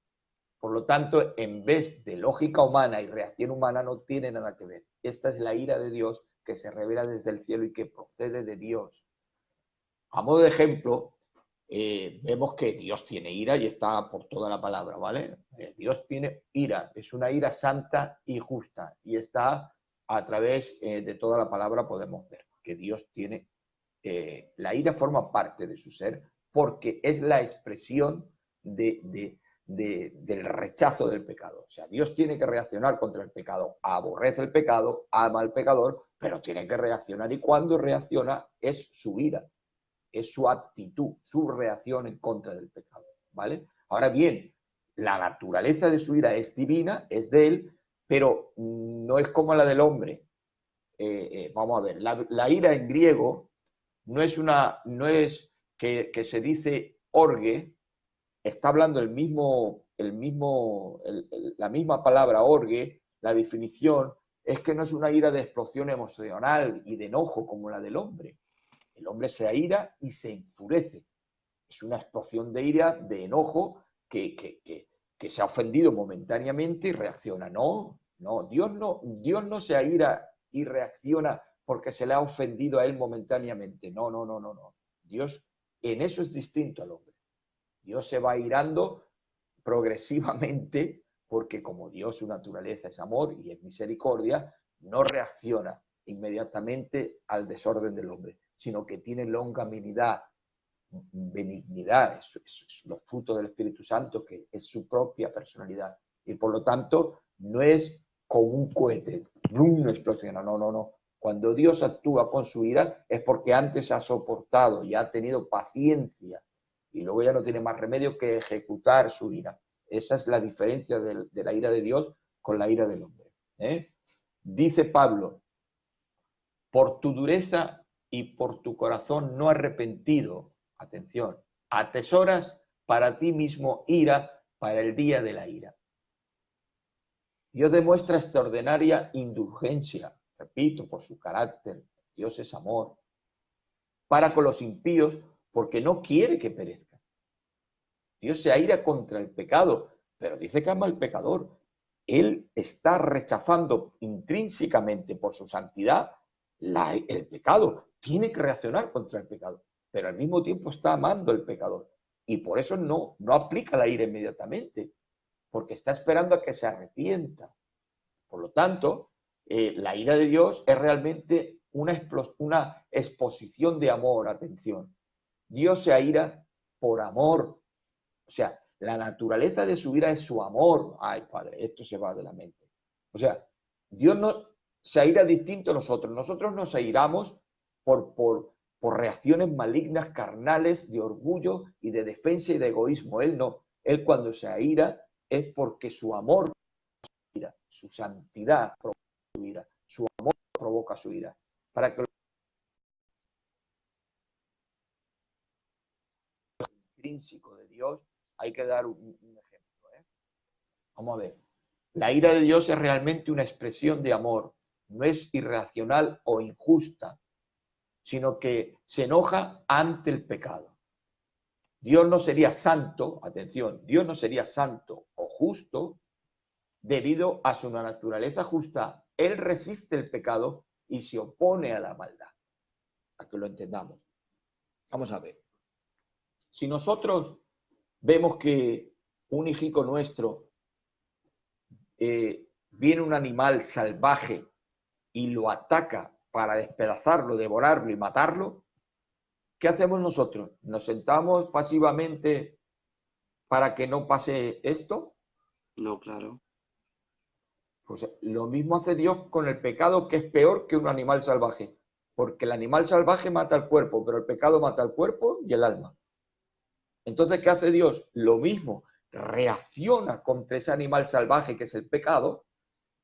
S2: Por lo tanto, en vez de lógica humana y reacción humana, no tiene nada que ver. Esta es la ira de Dios que se revela desde el cielo y que procede de Dios. A modo de ejemplo, vemos que Dios tiene ira y está por toda la palabra, ¿vale? Dios tiene ira, es una ira santa y justa y está a través de toda la palabra podemos ver que Dios tiene, la ira forma parte de su ser porque es la expresión del rechazo del pecado. O sea, Dios tiene que reaccionar contra el pecado, aborrece el pecado, ama al pecador, pero tiene que reaccionar y cuando reacciona es su ira. Es su actitud, su reacción en contra del pecado, ¿vale? Ahora bien, la naturaleza de su ira es divina, es de él, pero no es como la del hombre. Vamos a ver, la ira en griego no es que se dice orge, está hablando la misma palabra orge, la definición es que no es una ira de explosión emocional y de enojo como la del hombre. El hombre se aira y se enfurece. Es una explosión de ira, de enojo, que se ha ofendido momentáneamente y reacciona. No, Dios no se aira y reacciona porque se le ha ofendido a él momentáneamente. No. Dios en eso es distinto al hombre. Dios se va airando progresivamente porque como Dios, su naturaleza es amor y es misericordia, no reacciona inmediatamente al desorden del hombre, sino que tiene longanimidad, benignidad, es los frutos del Espíritu Santo, que es su propia personalidad. Y por lo tanto, no es como un cohete, ¡brum!, explosiona. No. Cuando Dios actúa con su ira es porque antes ha soportado y ha tenido paciencia y luego ya no tiene más remedio que ejecutar su ira. Esa es la diferencia de la ira de Dios con la ira del hombre. Dice Pablo, por tu dureza y por tu corazón no arrepentido, atención, atesoras para ti mismo ira para el día de la ira. Dios demuestra extraordinaria indulgencia, repito, por su carácter, Dios es amor, para con los impíos porque no quiere que perezcan. Dios se aira contra el pecado, pero dice que ama al pecador. Él está rechazando intrínsecamente por su santidad el pecado. Tiene que reaccionar contra el pecado, pero al mismo tiempo está amando al pecador. Y por eso no aplica la ira inmediatamente, porque está esperando a que se arrepienta. Por lo tanto, la ira de Dios es realmente una exposición de amor, atención. Dios se aira por amor. O sea, la naturaleza de su ira es su amor. Ay, Padre, esto se va de la mente. O sea, Dios no se aira distinto a nosotros. Nosotros nos airamos por reacciones malignas, carnales, de orgullo y de defensa y de egoísmo. Él no. Él cuando se aira es porque su amor ira, su santidad provoca su ira, su amor provoca su ira. Para que lo intrínseco de Dios hay que dar un ejemplo. Vamos a ver. La ira de Dios es realmente una expresión de amor. No es irracional o injusta, sino que se enoja ante el pecado. Dios no sería santo, atención, Dios no sería santo o justo debido a su naturaleza justa. Él resiste el pecado y se opone a la maldad. A que lo entendamos. Vamos a ver. Si nosotros vemos que un hijico nuestro viene un animal salvaje y lo ataca para despedazarlo, devorarlo y matarlo, ¿qué hacemos nosotros? ¿Nos sentamos pasivamente para que no pase esto?
S1: No, claro.
S2: Pues lo mismo hace Dios con el pecado, que es peor que un animal salvaje, porque el animal salvaje mata el cuerpo, pero el pecado mata el cuerpo y el alma. Entonces, ¿qué hace Dios? Lo mismo, reacciona contra ese animal salvaje que es el pecado,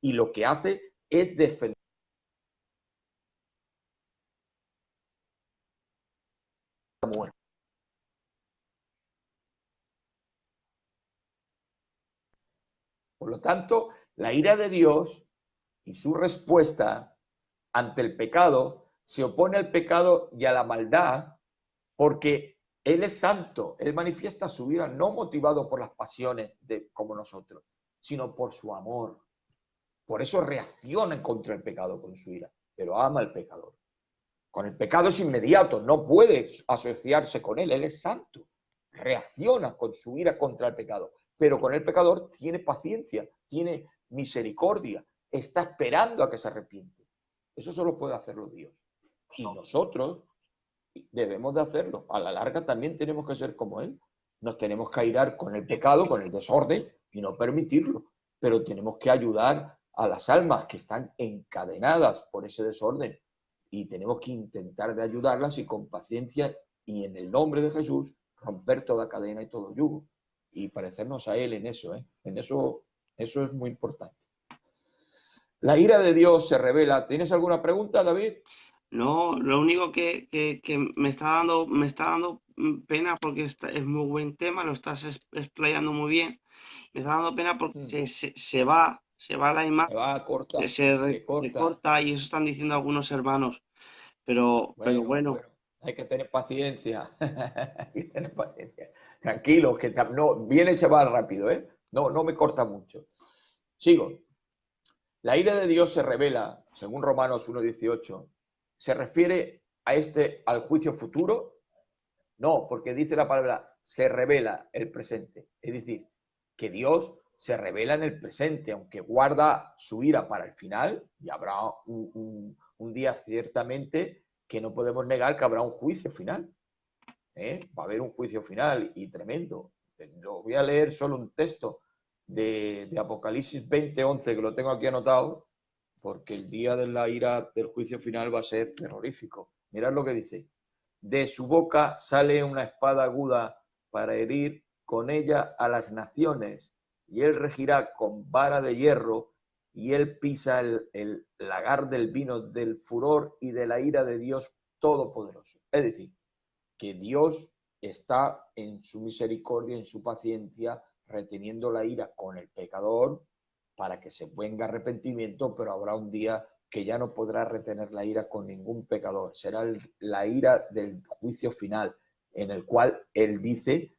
S2: y lo que hace es defender la muerte. Por lo tanto, la ira de Dios y su respuesta ante el pecado se opone al pecado y a la maldad, porque Él es santo, Él manifiesta su ira no motivado por las pasiones como nosotros, sino por su amor. Por eso reacciona contra el pecado con su ira, pero ama al pecador. Con el pecado es inmediato, no puede asociarse con él es santo. Reacciona con su ira contra el pecado, pero con el pecador tiene paciencia, tiene misericordia, está esperando a que se arrepiente. Eso solo puede hacerlo Dios. Y nosotros debemos de hacerlo. A la larga también tenemos que ser como Él. Nos tenemos que airar con el pecado, con el desorden y no permitirlo. Pero tenemos que ayudar a las almas que están encadenadas por ese desorden y tenemos que intentar de ayudarlas y con paciencia y en el nombre de Jesús romper toda cadena y todo yugo y parecernos a Él en eso, ¿eh? En eso es muy importante. La ira de Dios se revela. ¿Tienes alguna pregunta, David?
S1: No, lo único que me está dando pena porque es muy buen tema, lo estás explayando muy bien. Me está dando pena porque se va la
S2: Se
S1: imagen,
S2: va a cortar, se
S1: se
S2: corta.
S1: corta y eso están diciendo algunos hermanos. Pero
S2: Bueno,
S1: bueno,
S2: bueno, hay que tener paciencia. Hay que tener paciencia. Tranquilos, que no, viene y se va rápido, ¿eh? No, no me corta mucho. Sigo. La ira de Dios se revela, según Romanos 1:18. ¿Se refiere al juicio futuro? No, porque dice la palabra, se revela el presente. Es decir, que Dios se revela en el presente, aunque guarda su ira para el final, y habrá un día ciertamente que no podemos negar que habrá un juicio final. Va a haber un juicio final y tremendo. Lo voy a leer solo un texto de Apocalipsis 20:11, que lo tengo aquí anotado, porque el día de la ira del juicio final va a ser terrorífico. Mirad lo que dice. De su boca sale una espada aguda para herir con ella a las naciones, y él regirá con vara de hierro, y él pisa el lagar del vino del furor y de la ira de Dios Todopoderoso. Es decir, que Dios está en su misericordia, en su paciencia, reteniendo la ira con el pecador para que se venga arrepentimiento, pero habrá un día que ya no podrá retener la ira con ningún pecador. Será la ira del juicio final, en el cual él dice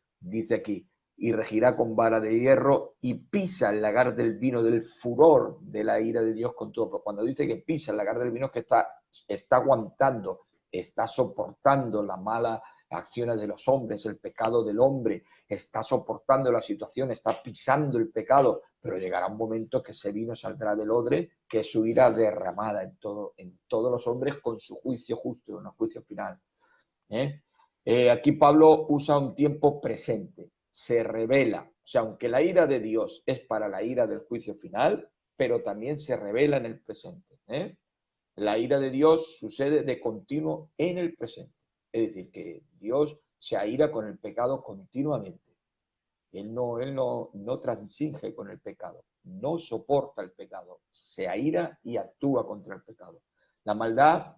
S2: aquí, y regirá con vara de hierro y pisa el lagar del vino del furor de la ira de Dios con todo. Pero cuando dice que pisa el lagar del vino es que está aguantando, está soportando la mala acciones de los hombres, el pecado del hombre, está soportando la situación, está pisando el pecado, pero llegará un momento que ese vino saldrá del odre, que es su ira derramada en todos los hombres con su juicio justo, en el juicio final. Aquí Pablo usa un tiempo presente, se revela, o sea, aunque la ira de Dios es para la ira del juicio final, pero también se revela en el presente. La ira de Dios sucede de continuo en el presente. Es decir, que Dios se aira con el pecado continuamente. Él no transinge con el pecado, no soporta el pecado, se aira y actúa contra el pecado. La maldad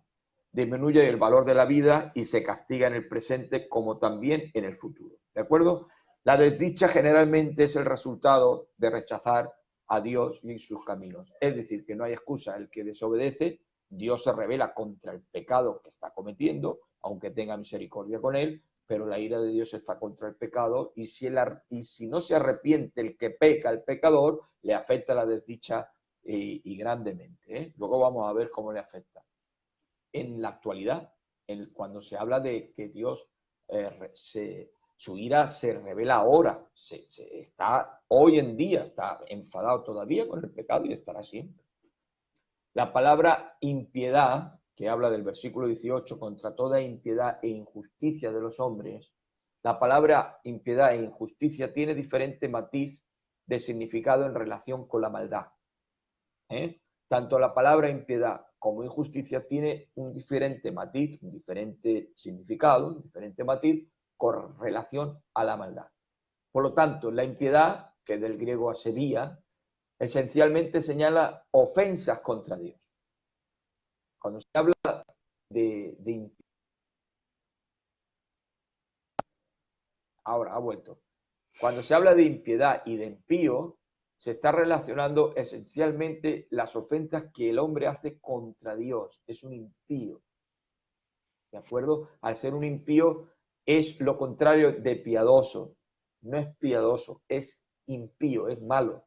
S2: disminuye el valor de la vida y se castiga en el presente como también en el futuro. ¿De acuerdo? La desdicha generalmente es el resultado de rechazar a Dios y sus caminos. Es decir, que no hay excusa. El que desobedece, Dios se revela contra el pecado que está cometiendo, aunque tenga misericordia con él, pero la ira de Dios está contra el pecado y si no se arrepiente el que peca, el pecador, le afecta la desdicha y grandemente. Luego vamos a ver cómo le afecta. En la actualidad, cuando se habla de que Dios, su ira se revela ahora, está hoy en día, está enfadado todavía con el pecado y estará siempre. La palabra impiedad, que habla del versículo 18, contra toda impiedad e injusticia de los hombres, la palabra impiedad e injusticia tiene diferente matiz de significado en relación con la maldad. Tanto la palabra impiedad como injusticia tiene un diferente matiz, un diferente significado, un diferente matiz con relación a la maldad. Por lo tanto, la impiedad, que del griego asevía, esencialmente señala ofensas contra Dios. Cuando se habla de ahora ha vuelto. Cuando se habla de impiedad y de impío, se está relacionando esencialmente las ofensas que el hombre hace contra Dios. Es un impío. ¿De acuerdo? Al ser un impío es lo contrario de piadoso. No es piadoso, es impío, es malo.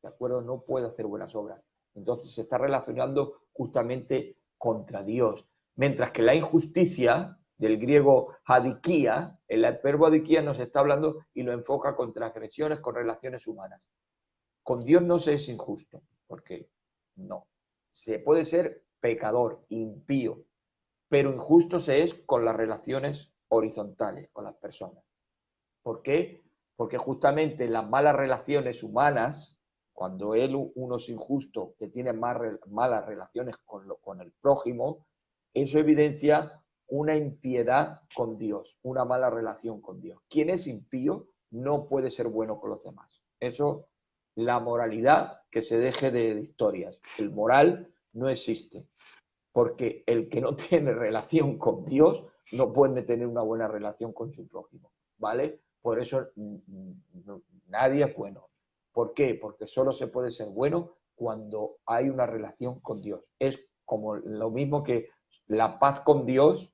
S2: ¿De acuerdo? No puede hacer buenas obras. Entonces se está relacionando justamente contra Dios. Mientras que la injusticia, del griego adikia, el verbo adikia nos está hablando y lo enfoca con transgresiones, con relaciones humanas. Con Dios no se es injusto, porque no. Se puede ser pecador, impío, pero injusto se es con las relaciones horizontales, con las personas. ¿Por qué? Porque justamente las malas relaciones humanas, cuando uno es injusto, que tiene malas relaciones con el prójimo, eso evidencia una impiedad con Dios, una mala relación con Dios. Quien es impío no puede ser bueno con los demás. Eso, la moralidad, que se deje de historias. El moral no existe, porque el que no tiene relación con Dios no puede tener una buena relación con su prójimo, ¿vale? Por eso nadie es bueno. ¿Por qué? Porque solo se puede ser bueno cuando hay una relación con Dios. Es como lo mismo que la paz con Dios,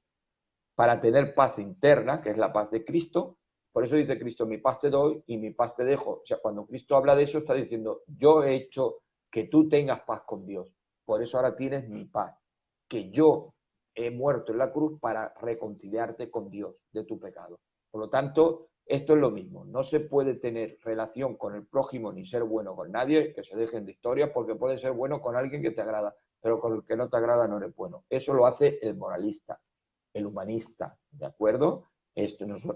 S2: para tener paz interna, que es la paz de Cristo. Por eso dice Cristo, mi paz te doy y mi paz te dejo. O sea, cuando Cristo habla de eso, está diciendo, yo he hecho que tú tengas paz con Dios. Por eso ahora tienes mi paz. Que yo he muerto en la cruz para reconciliarte con Dios de tu pecado. Por lo tanto, esto es lo mismo. No se puede tener relación con el prójimo ni ser bueno con nadie, que se dejen de historias, porque puede ser bueno con alguien que te agrada, pero con el que no te agrada no eres bueno. Eso lo hace el moralista, el humanista, ¿de acuerdo?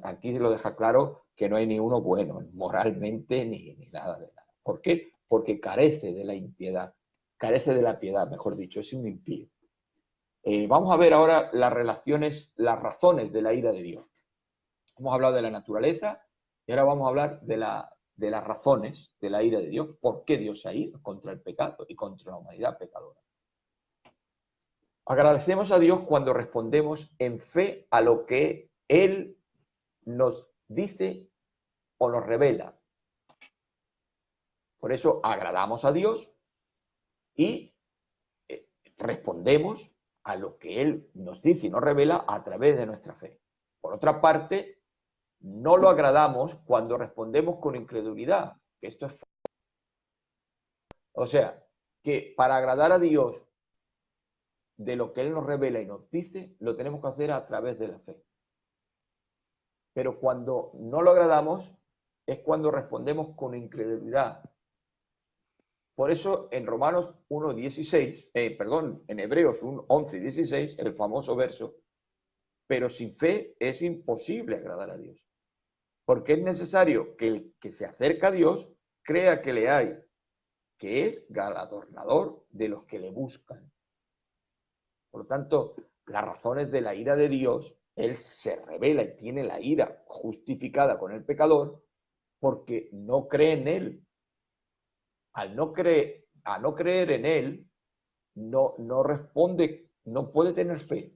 S2: Aquí se lo deja claro que no hay ni uno bueno, moralmente ni nada de nada. ¿Por qué? Porque carece de la impiedad, carece de la piedad, mejor dicho, es un impío. Vamos a ver ahora las relaciones, las razones de la ira de Dios. Hemos hablado de la naturaleza y ahora vamos a hablar de las razones de la ira de Dios. ¿Por qué Dios se ha ido contra el pecado y contra la humanidad pecadora? Agradecemos a Dios cuando respondemos en fe a lo que Él nos dice o nos revela. Por eso agradamos a Dios y respondemos a lo que Él nos dice y nos revela a través de nuestra fe. Por otra parte, no lo agradamos cuando respondemos con incredulidad, que esto es... O sea, que para agradar a Dios de lo que Él nos revela y nos dice, lo tenemos que hacer a través de la fe. Pero cuando no lo agradamos es cuando respondemos con incredulidad. Por eso en Romanos 1:16, en Hebreos 11:16, el famoso verso, pero sin fe es imposible agradar a Dios. Porque es necesario que el que se acerca a Dios crea que le hay, que es galardonador de los que le buscan. Por lo tanto, las razones de la ira de Dios, Él se revela y tiene la ira justificada con el pecador porque no cree en Él. Al no creer en Él, no responde, no puede tener fe.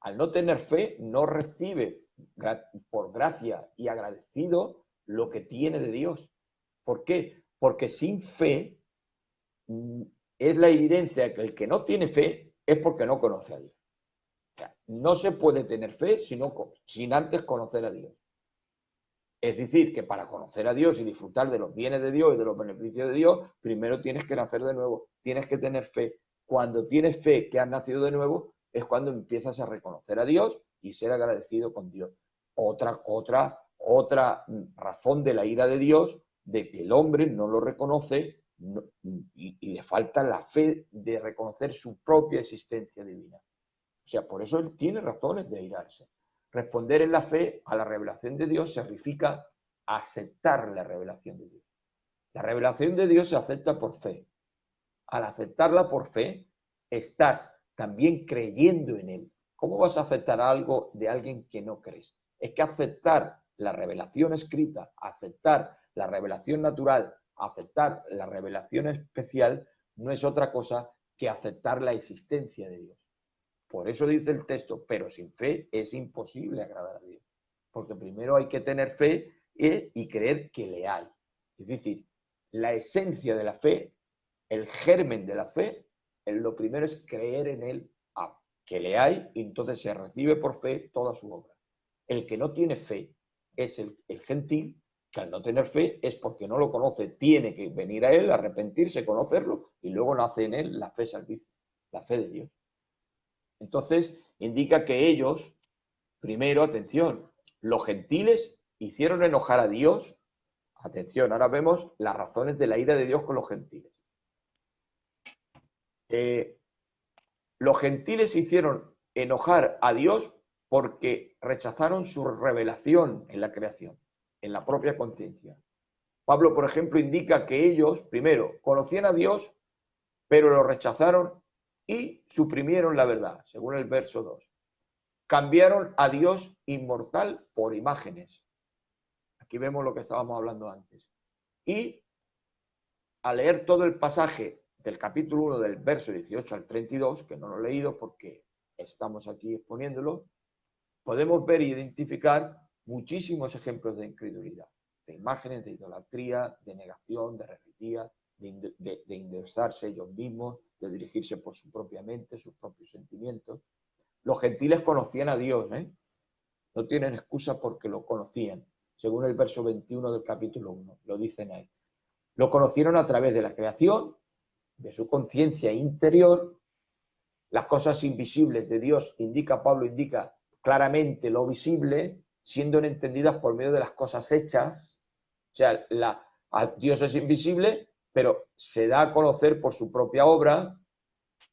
S2: Al no tener fe, no recibe por gracia y agradecido lo que tiene de Dios. ¿Por qué? Porque sin fe es la evidencia de que el que no tiene fe es porque no conoce a Dios. O sea, no se puede tener fe sin antes conocer a Dios. Es decir, que para conocer a Dios y disfrutar de los bienes de Dios y de los beneficios de Dios, primero tienes que nacer de nuevo, tienes que tener fe. Cuando tienes fe que has nacido de nuevo, es cuando empiezas a reconocer a Dios y ser agradecido con Dios. Otra razón de la ira de Dios, de que el hombre no lo reconoce, y le falta la fe de reconocer su propia existencia divina. O sea, por eso él tiene razones de airarse. Responder en la fe a la revelación de Dios significa aceptar la revelación de Dios. La revelación de Dios se acepta por fe. Al aceptarla por fe, estás también creyendo en él. ¿Cómo vas a aceptar algo de alguien que no crees? Es que aceptar la revelación escrita, aceptar la revelación natural, aceptar la revelación especial, no es otra cosa que aceptar la existencia de Dios. Por eso dice el texto, pero sin fe es imposible agradar a Dios. Porque primero hay que tener fe y creer que le hay. Es decir, la esencia de la fe, el germen de la fe, lo primero es creer en él, que le hay, y entonces se recibe por fe toda su obra. El que no tiene fe es el gentil, que al no tener fe es porque no lo conoce, tiene que venir a él, arrepentirse, conocerlo, y luego nace en él la fe salvicia, la fe de Dios. Entonces, indica que ellos, primero, atención, los gentiles hicieron enojar a Dios. Atención, ahora vemos las razones de la ira de Dios con los gentiles. Los gentiles hicieron enojar a Dios porque rechazaron su revelación en la creación, en la propia conciencia. Pablo, por ejemplo, indica que ellos, primero, conocían a Dios, pero lo rechazaron y suprimieron la verdad, según el verso 2. Cambiaron a Dios inmortal por imágenes. Aquí vemos lo que estábamos hablando antes. Y al leer todo el pasaje del capítulo 1 del verso 18 al 32, que no lo he leído porque estamos aquí exponiéndolo, podemos ver e identificar muchísimos ejemplos de incredulidad, de imágenes, de idolatría, de negación, de rebeldía, de endosarse ellos mismos, de dirigirse por su propia mente, sus propios sentimientos. Los gentiles conocían a Dios, no tienen excusa porque lo conocían, según el verso 21 del capítulo 1, lo dicen ahí. Lo conocieron a través de la creación, de su conciencia interior. Las cosas invisibles de Dios, Pablo indica claramente lo visible, siendo entendidas por medio de las cosas hechas. O sea, Dios es invisible, pero se da a conocer por su propia obra.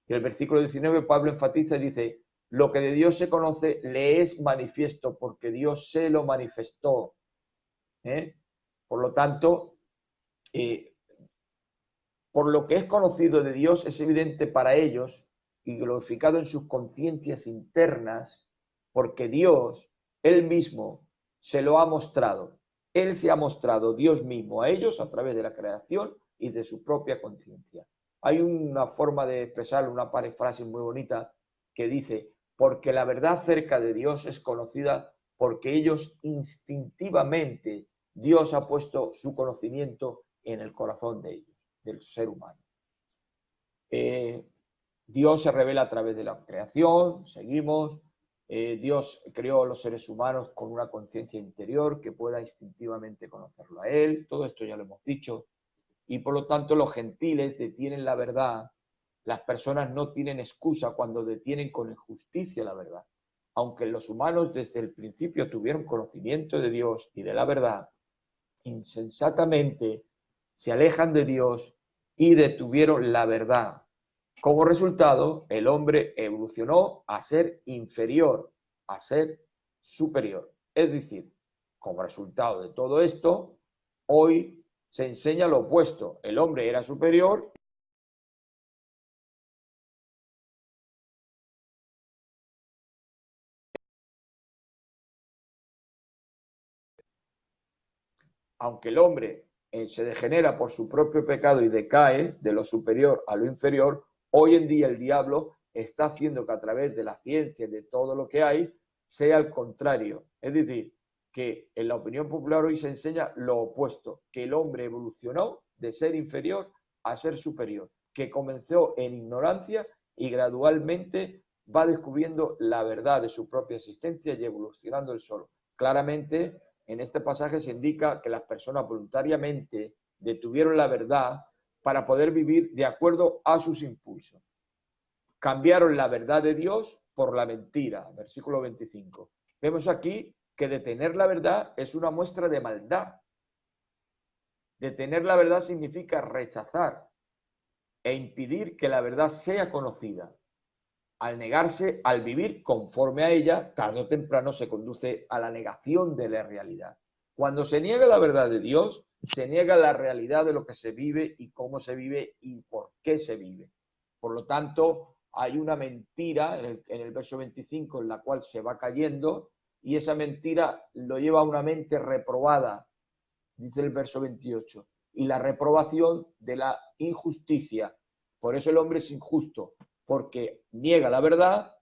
S2: Y el versículo 19 Pablo enfatiza y dice, lo que de Dios se conoce le es manifiesto porque Dios se lo manifestó. Por lo tanto, por lo que es conocido de Dios es evidente para ellos y glorificado en sus conciencias internas, porque Dios, Él mismo, se lo ha mostrado. Él se ha mostrado Dios mismo a ellos a través de la creación y de su propia conciencia. Hay una forma de expresar, una paráfrasis muy bonita que dice, porque la verdad acerca de Dios es conocida porque ellos instintivamente, Dios ha puesto su conocimiento en el corazón de ellos, del ser humano. Dios se revela a través de la creación, seguimos. Dios creó a los seres humanos con una conciencia interior que pueda instintivamente conocerlo a Él. Todo esto ya lo hemos dicho. Y por lo tanto los gentiles detienen la verdad. Las personas no tienen excusa cuando detienen con injusticia la verdad. Aunque los humanos desde el principio tuvieron conocimiento de Dios y de la verdad, insensatamente se alejan de Dios y detuvieron la verdad. Como resultado, el hombre evolucionó a ser inferior, a ser superior. Es decir, como resultado de todo esto, hoy se enseña lo opuesto. El hombre era superior. Aunque el hombre se degenera por su propio pecado y decae de lo superior a lo inferior, hoy en día el diablo está haciendo que a través de la ciencia y de todo lo que hay, sea el contrario. Es decir, que en la opinión popular hoy se enseña lo opuesto, que el hombre evolucionó de ser inferior a ser superior, que comenzó en ignorancia y gradualmente va descubriendo la verdad de su propia existencia y evolucionando él solo. Claramente, en este pasaje se indica que las personas voluntariamente detuvieron la verdad para poder vivir de acuerdo a sus impulsos. Cambiaron la verdad de Dios por la mentira. Versículo 25. Vemos aquí que detener la verdad es una muestra de maldad. Detener la verdad significa rechazar e impedir que la verdad sea conocida. Al negarse, al vivir conforme a ella, tarde o temprano se conduce a la negación de la realidad. Cuando se niega la verdad de Dios, se niega la realidad de lo que se vive y cómo se vive y por qué se vive. Por lo tanto, hay una mentira en el verso 25 en la cual se va cayendo y esa mentira lo lleva a una mente reprobada, dice el verso 28, y la reprobación de la injusticia. Por eso el hombre es injusto, porque niega la verdad,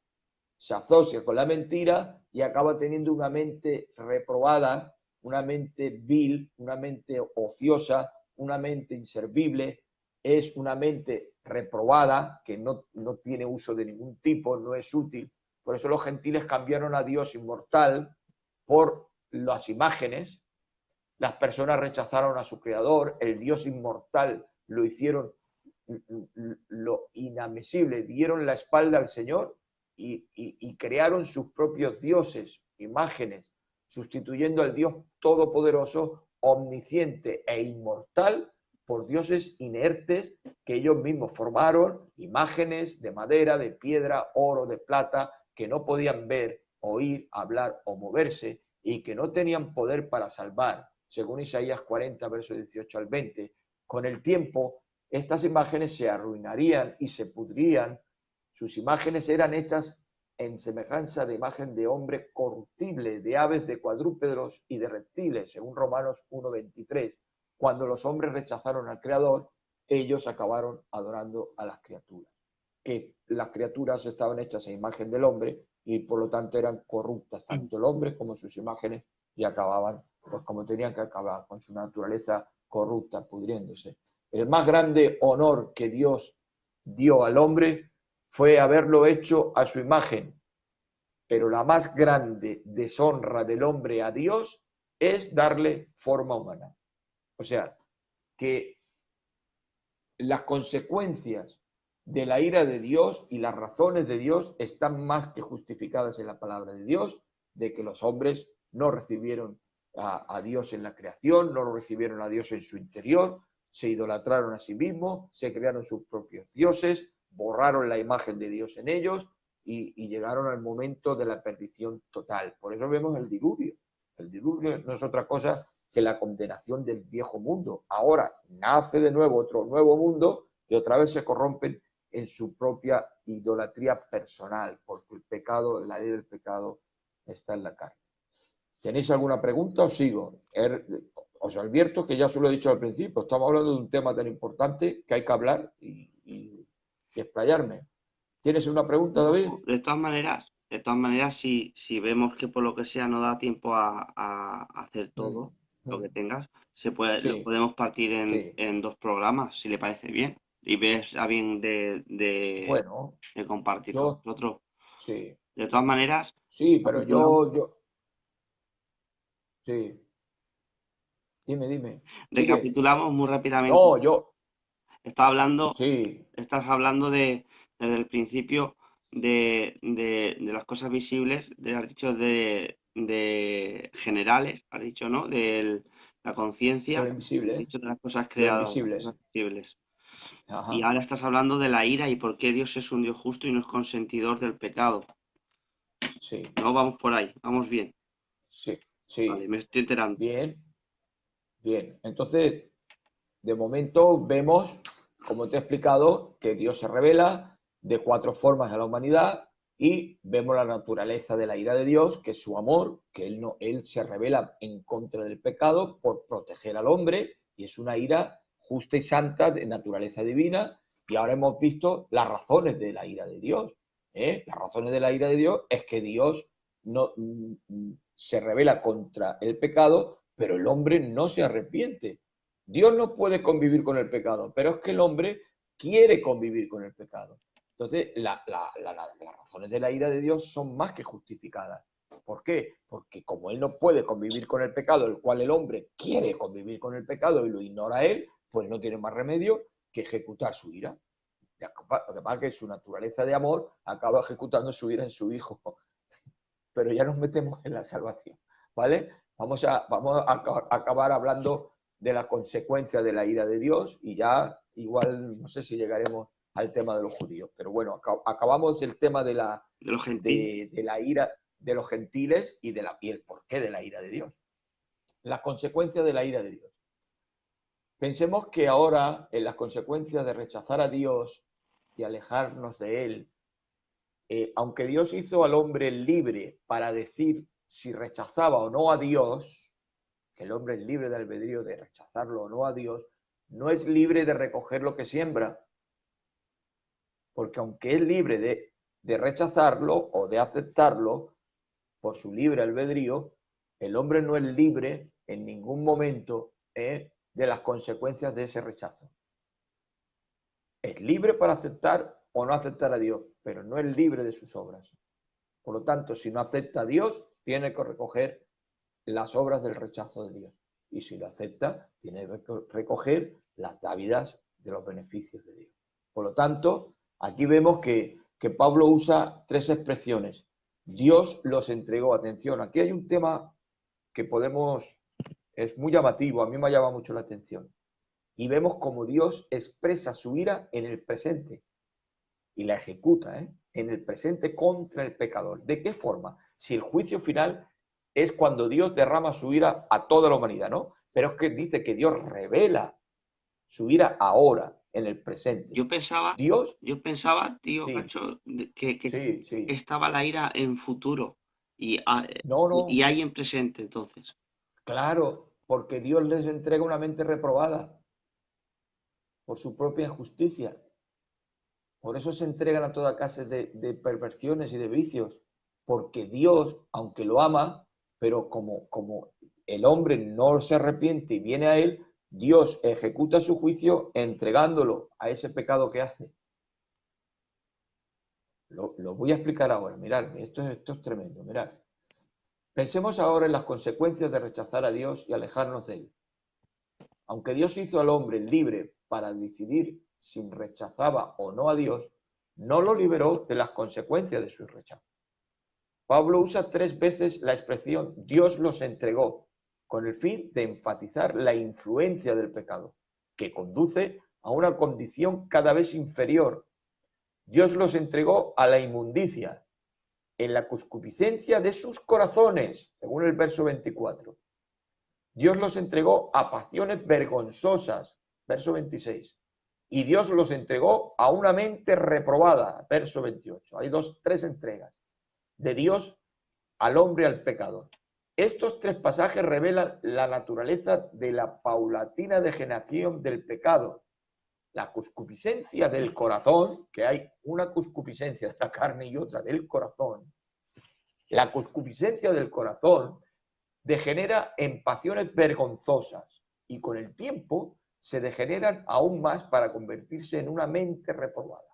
S2: se asocia con la mentira y acaba teniendo una mente reprobada, una mente vil, una mente ociosa, una mente inservible, es una mente reprobada que no tiene uso de ningún tipo, no es útil. Por eso los gentiles cambiaron a Dios inmortal por las imágenes. Las personas rechazaron a su creador, el Dios inmortal lo hicieron lo inadmisible, dieron la espalda al Señor y crearon sus propios dioses, imágenes, sustituyendo al Dios todopoderoso, omnisciente e inmortal por dioses inertes que ellos mismos formaron, imágenes de madera, de piedra, oro, de plata, que no podían ver, oír, hablar o moverse y que no tenían poder para salvar, según Isaías 40, versos 18 al 20. Con el tiempo, estas imágenes se arruinarían y se pudrían. Sus imágenes eran hechas en semejanza de imagen de hombre corruptible, de aves, de cuadrúpedos y de reptiles, según Romanos 1:23. Cuando los hombres rechazaron al Creador, ellos acabaron adorando a las criaturas. Que las criaturas estaban hechas a imagen del hombre y por lo tanto eran corruptas, tanto el hombre como sus imágenes, y acababan, pues como tenían que acabar, con su naturaleza corrupta, pudriéndose. El más grande honor que Dios dio al hombre fue haberlo hecho a su imagen, pero la más grande deshonra del hombre a Dios es darle forma humana. O sea, que las consecuencias de la ira de Dios y las razones de Dios están más que justificadas en la palabra de Dios, de que los hombres no recibieron a Dios en la creación, no lo recibieron a Dios en su interior, se idolatraron a sí mismos, se crearon sus propios dioses, borraron la imagen de Dios en ellos y llegaron al momento de la perdición total. Por eso vemos el diluvio. El diluvio no es otra cosa que la condenación del viejo mundo. Ahora nace de nuevo otro nuevo mundo y otra vez se corrompen en su propia idolatría personal, porque el pecado, la ley del pecado está en la carne. ¿Tenéis alguna pregunta o sigo? Os advierto que ya os lo he dicho al principio, estamos hablando de un tema tan importante que hay que hablar y explayarme. ¿Tienes una pregunta, David?
S1: De todas maneras, si vemos que por lo que sea no da tiempo a hacer todo lo que tengas, lo
S2: Sí,
S1: podemos partir
S2: sí.
S1: en dos programas, si le parece bien. Y ves a bien
S2: Bueno,
S1: de compartir con
S2: yo
S1: nosotros.
S2: sí,
S1: De todas maneras,
S2: sí, pero
S1: recapitulamos,
S2: sí. Dime. Sigue.
S1: recapitulamos muy rápidamente.
S2: No,
S1: Estás hablando,
S2: sí,
S1: estás hablando desde el principio de las cosas visibles, has dicho de generales, has dicho, ¿no? De la
S2: de lo
S1: conciencia, has
S2: invisible,
S1: dicho de las cosas
S2: de lo
S1: creadas, de las
S2: invisible.
S1: cosas visibles. Y
S2: Ajá.
S1: ahora estás hablando de la ira y por qué Dios es un Dios justo y no es consentidor del pecado.
S2: Sí,
S1: No vamos por ahí, vamos bien.
S2: sí,
S1: Vale,
S2: sí.
S1: me estoy enterando.
S2: Bien, bien. Entonces, de momento vemos, como te he explicado, que Dios se revela de cuatro formas a la humanidad y vemos la naturaleza de la ira de Dios, que es su amor, que él se revela en contra del pecado por proteger al hombre y es una ira justa y santa de naturaleza divina. Y ahora hemos visto las razones de la ira de Dios. Las razones de la ira de Dios es que Dios no se revela contra el pecado, pero el hombre no se arrepiente. Dios no puede convivir con el pecado, pero es que el hombre quiere convivir con el pecado. Entonces, las razones de la ira de Dios son más que justificadas. ¿Por qué? Porque como él no puede convivir con el pecado, el cual el hombre quiere convivir con el pecado y lo ignora él, pues no tiene más remedio que ejecutar su ira. Lo que pasa es que su naturaleza de amor acaba ejecutando su ira en su hijo. Pero ya nos metemos en la salvación, ¿vale? Vamos a acabar hablando de la consecuencia de la ira de Dios y ya igual no sé si llegaremos al tema de los judíos. Pero bueno, acabamos del tema de la ira de los gentiles y el porqué de la ira de Dios. Las consecuencias de la ira de Dios. Pensemos que ahora en las consecuencias de rechazar a Dios y alejarnos de Él, aunque Dios hizo al hombre libre para decir si rechazaba o no a Dios, que el hombre es libre de albedrío de rechazarlo o no a Dios, no es libre de recoger lo que siembra. Porque aunque es libre de rechazarlo o de aceptarlo por su libre albedrío, el hombre no es libre en ningún momento de las consecuencias de ese rechazo. Es libre para aceptar o no aceptar a Dios, pero no es libre de sus obras. Por lo tanto, si no acepta a Dios, tiene que recoger las obras del rechazo de Dios. Y si lo acepta, tiene que recoger las dávidas de los beneficios de Dios. Por lo tanto, aquí vemos que Pablo usa tres expresiones. Dios los entregó. Atención, aquí hay un tema que es muy llamativo, a mí me ha llamado mucho la atención. Y vemos cómo Dios expresa su ira en el presente y la ejecuta en el presente contra el pecador. ¿De qué forma? Si el juicio final es cuando Dios derrama su ira a toda la humanidad, ¿no? Pero es que dice que Dios revela su ira ahora, en el presente.
S1: Yo pensaba, tío,
S2: Sí,
S1: Cacho, que
S2: sí.
S1: estaba la ira en futuro y, y
S2: No,
S1: hay en presente, entonces.
S2: claro, porque Dios les entrega una mente reprobada por su propia injusticia. Por eso se entregan a toda clase de perversiones y de vicios, porque Dios, aunque lo ama, pero como el hombre no se arrepiente y viene a él, Dios ejecuta su juicio entregándolo a ese pecado que hace. Lo voy a explicar ahora, mirad, esto es tremendo, mirad. Pensemos ahora en las consecuencias de rechazar a Dios y alejarnos de él. Aunque Dios hizo al hombre libre para decidir si rechazaba o no a Dios, no lo liberó de las consecuencias de su rechazo. Pablo usa 3 veces la expresión Dios los entregó, con el fin de enfatizar la influencia del pecado, que conduce a una condición cada vez inferior. Dios los entregó a la inmundicia, en la concupiscencia de sus corazones, según el verso 24. Dios los entregó a pasiones vergonzosas, verso 26. Y Dios los entregó a una mente reprobada, verso 28. Hay 3 entregas de Dios al hombre y al pecador. Estos 3 pasajes revelan la naturaleza de la paulatina degeneración del pecado. La concupiscencia del corazón, que hay una concupiscencia de la carne y otra del corazón. La concupiscencia del corazón degenera en pasiones vergonzosas y con el tiempo se degeneran aún más para convertirse en una mente reprobada.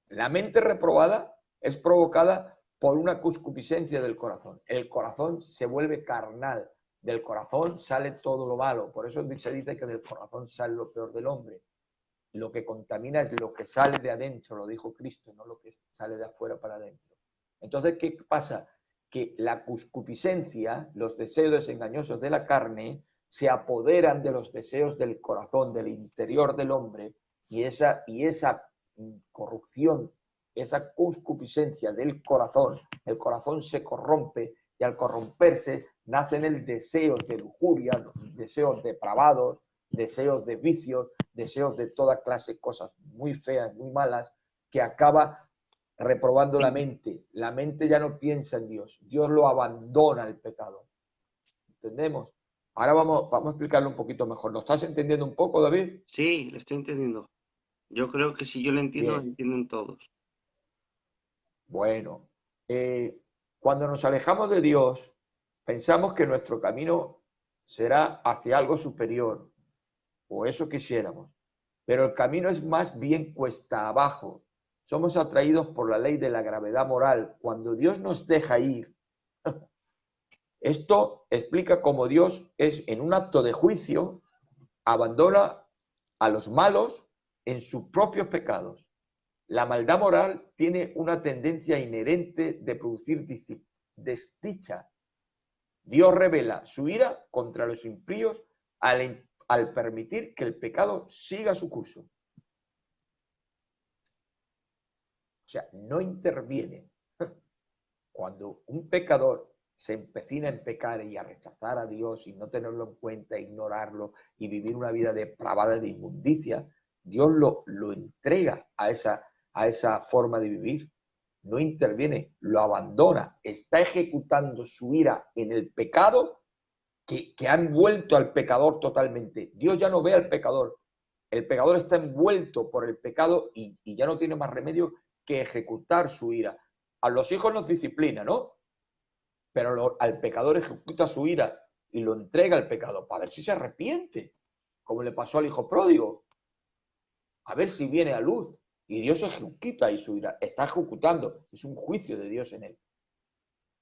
S2: La mente reprobada es provocada por una concupiscencia del corazón. El corazón se vuelve carnal, del corazón sale todo lo malo, por eso se dice que del corazón sale lo peor del hombre. Lo que contamina es lo que sale de adentro, lo dijo Cristo, no lo que sale de afuera para adentro. Entonces, ¿qué pasa? Que la concupiscencia, los deseos engañosos de la carne, se apoderan de los deseos del corazón, del interior del hombre, y esa corrupción, esa concupiscencia del corazón, el corazón se corrompe y al corromperse nacen el deseos de lujuria, deseos depravados, deseos de vicios, deseos de toda clase de cosas muy feas, muy malas, que acaba reprobando la mente. La mente ya no piensa en Dios. Dios lo abandona al pecado. ¿Entendemos? Ahora vamos a explicarlo un poquito mejor. ¿Lo estás entendiendo un poco, David?
S1: Sí, lo estoy entendiendo. Yo creo que si yo lo entiendo, lo
S2: Bien.
S1: entienden todos.
S2: Bueno, cuando nos alejamos de Dios, pensamos que nuestro camino será hacia algo superior, o eso quisiéramos. Pero el camino es más bien cuesta abajo. Somos atraídos por la ley de la gravedad moral. Cuando Dios nos deja ir, esto explica cómo Dios es, en un acto de juicio, abandona a los malos en sus propios pecados. La maldad moral tiene una tendencia inherente de producir desdicha. Dios revela su ira contra los impíos al permitir que el pecado siga su curso. O sea, no interviene. Cuando un pecador se empecina en pecar y a rechazar a Dios y no tenerlo en cuenta, ignorarlo y vivir una vida depravada de inmundicia, Dios lo entrega a esa forma de vivir. No interviene, lo abandona, está ejecutando su ira en el pecado que ha envuelto al pecador totalmente. Dios ya no ve al pecador. El pecador está envuelto por el pecado y ya no tiene más remedio que ejecutar su ira. A los hijos nos disciplina, ¿no? Pero al pecador ejecuta su ira y lo entrega al pecado para ver si se arrepiente, como le pasó al hijo pródigo. A ver si viene a luz. Y Dios ejecuta ahí su ira, está ejecutando. Es un juicio de Dios en él.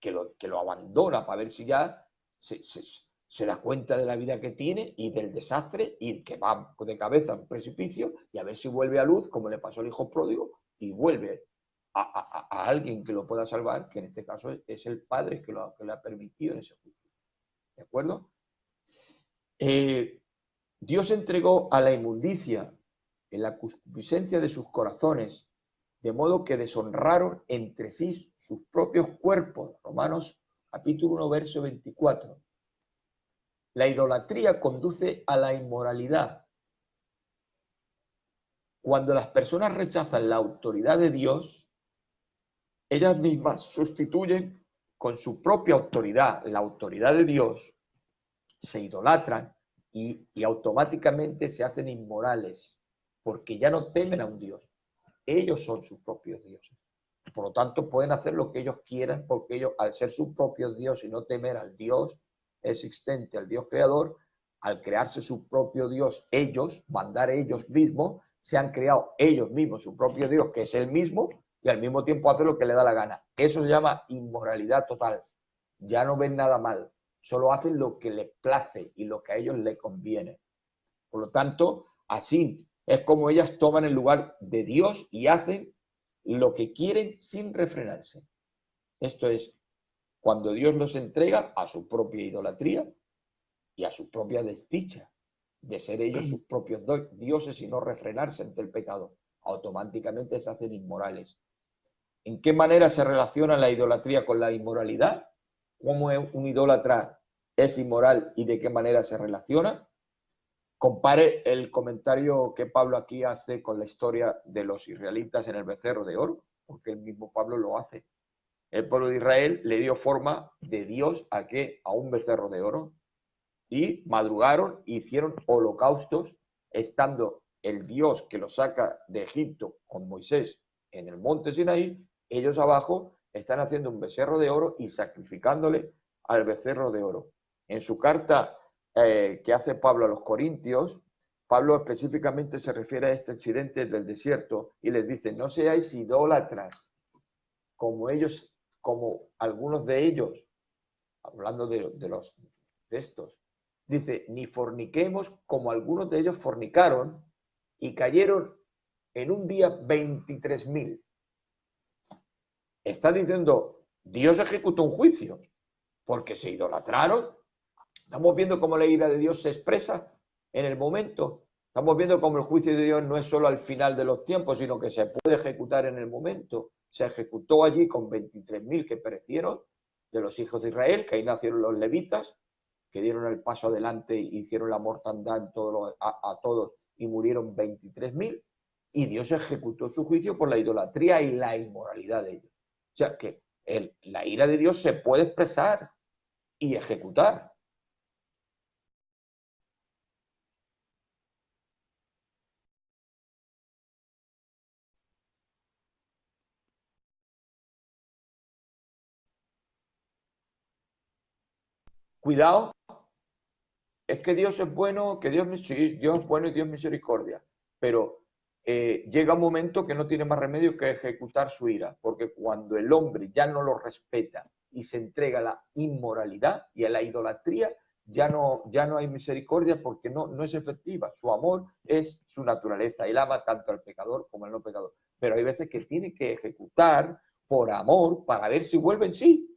S2: Que lo abandona para ver si ya se da cuenta de la vida que tiene y del desastre y que va de cabeza a un precipicio y a ver si vuelve a luz, como le pasó al hijo pródigo, y vuelve a alguien que lo pueda salvar, que en este caso es el Padre que le ha permitido en ese juicio. ¿De acuerdo? Dios entregó a la inmundicia en la concupiscencia de sus corazones, de modo que deshonraron entre sí sus propios cuerpos. Romanos capítulo 1, verso 24. La idolatría conduce a la inmoralidad. Cuando las personas rechazan la autoridad de Dios, ellas mismas sustituyen con su propia autoridad, la autoridad de Dios, se idolatran y automáticamente se hacen inmorales, porque ya no temen a un Dios. Ellos son sus propios dioses. Por lo tanto, pueden hacer lo que ellos quieran, porque ellos, al ser sus propios dioses y no temer al Dios existente, al Dios creador, al crearse su propio Dios, ellos, mandar ellos mismos, se han creado ellos mismos su propio Dios, que es el mismo, y al mismo tiempo hace lo que le da la gana. Eso se llama inmoralidad total. Ya no ven nada mal, solo hacen lo que les place y lo que a ellos les conviene. Por lo tanto, así es como ellas toman el lugar de Dios y hacen lo que quieren sin refrenarse. Esto es, cuando Dios los entrega a su propia idolatría y a su propia desdicha de ser ellos sus propios dioses y no refrenarse ante el pecado, automáticamente se hacen inmorales. ¿En qué manera se relaciona la idolatría con la inmoralidad? ¿Cómo un idólatra es inmoral y de qué manera se relaciona? Compare el comentario que Pablo aquí hace con la historia de los israelitas en el becerro de oro, porque el mismo Pablo lo hace. El pueblo de Israel le dio forma de Dios a qué? A un becerro de oro. Y madrugaron, hicieron holocaustos, estando el Dios que los saca de Egipto con Moisés en el monte Sinaí, ellos abajo están haciendo un becerro de oro y sacrificándole al becerro de oro. En su carta que hace Pablo a los Corintios, Pablo específicamente se refiere a este accidente del desierto y les dice, no seáis idólatras como ellos, como algunos de ellos, hablando de estos, dice, ni forniquemos como algunos de ellos fornicaron y cayeron en un día 23.000. Está diciendo, Dios ejecutó un juicio porque se idolatraron. Estamos viendo cómo la ira de Dios se expresa en el momento. Estamos viendo cómo el juicio de Dios no es solo al final de los tiempos, sino que se puede ejecutar en el momento. Se ejecutó allí con 23.000 que perecieron de los hijos de Israel, que ahí nacieron los levitas, que dieron el paso adelante e hicieron la mortandad a todos y murieron 23.000. Y Dios ejecutó su juicio por la idolatría y la inmoralidad de ellos. O sea que la ira de Dios se puede expresar y ejecutar. Cuidado, es que Dios es bueno, que Dios es bueno y Dios misericordia, pero llega un momento que no tiene más remedio que ejecutar su ira, porque cuando el hombre ya no lo respeta y se entrega a la inmoralidad y a la idolatría, ya no hay misericordia porque no es efectiva. Su amor es su naturaleza. Él ama tanto al pecador como al no pecador. Pero hay veces que tiene que ejecutar por amor para ver si vuelve en sí.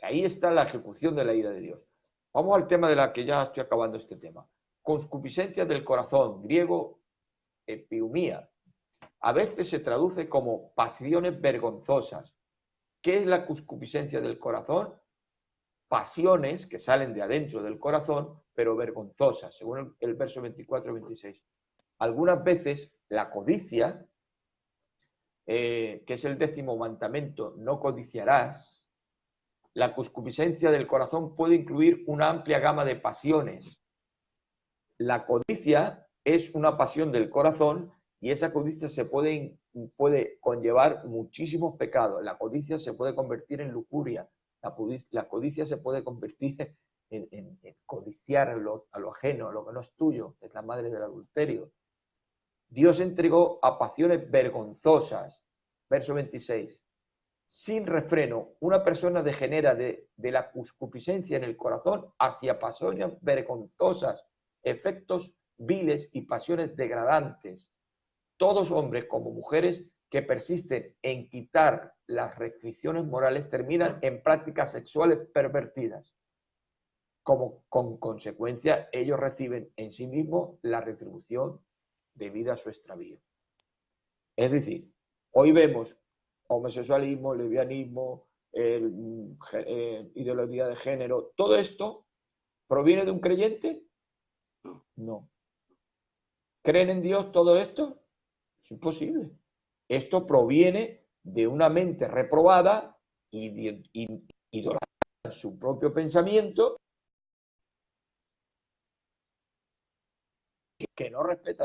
S2: Ahí está la ejecución de la ira de Dios. Vamos al tema de la que ya estoy acabando este tema. Concupiscencia del corazón, griego epiumía. A veces se traduce como pasiones vergonzosas. ¿Qué es la concupiscencia del corazón? Pasiones que salen de adentro del corazón, pero vergonzosas, según el verso 24-26. Algunas veces la codicia, que es el 10º mandamiento, no codiciarás. La concupiscencia del corazón puede incluir una amplia gama de pasiones. La codicia es una pasión del corazón y esa codicia puede conllevar muchísimos pecados. La codicia se puede convertir en lujuria. La codicia se puede convertir en codiciar a lo ajeno, a lo que no es tuyo. Es la madre del adulterio. Dios entregó a pasiones vergonzosas. Verso 26. Sin refreno, una persona degenera de la concupiscencia en el corazón hacia pasiones vergonzosas, efectos viles y pasiones degradantes. Todos hombres como mujeres que persisten en quitar las restricciones morales terminan en prácticas sexuales pervertidas. Con consecuencia, ellos reciben en sí mismos la retribución debida a su extravío. Es decir, hoy vemos homosexualismo, lesbianismo, ideología de género, todo esto proviene de un creyente. No. ¿Creen en Dios todo esto? Es imposible. Esto proviene de una mente reprobada y idolatrada en su propio pensamiento, que no respeta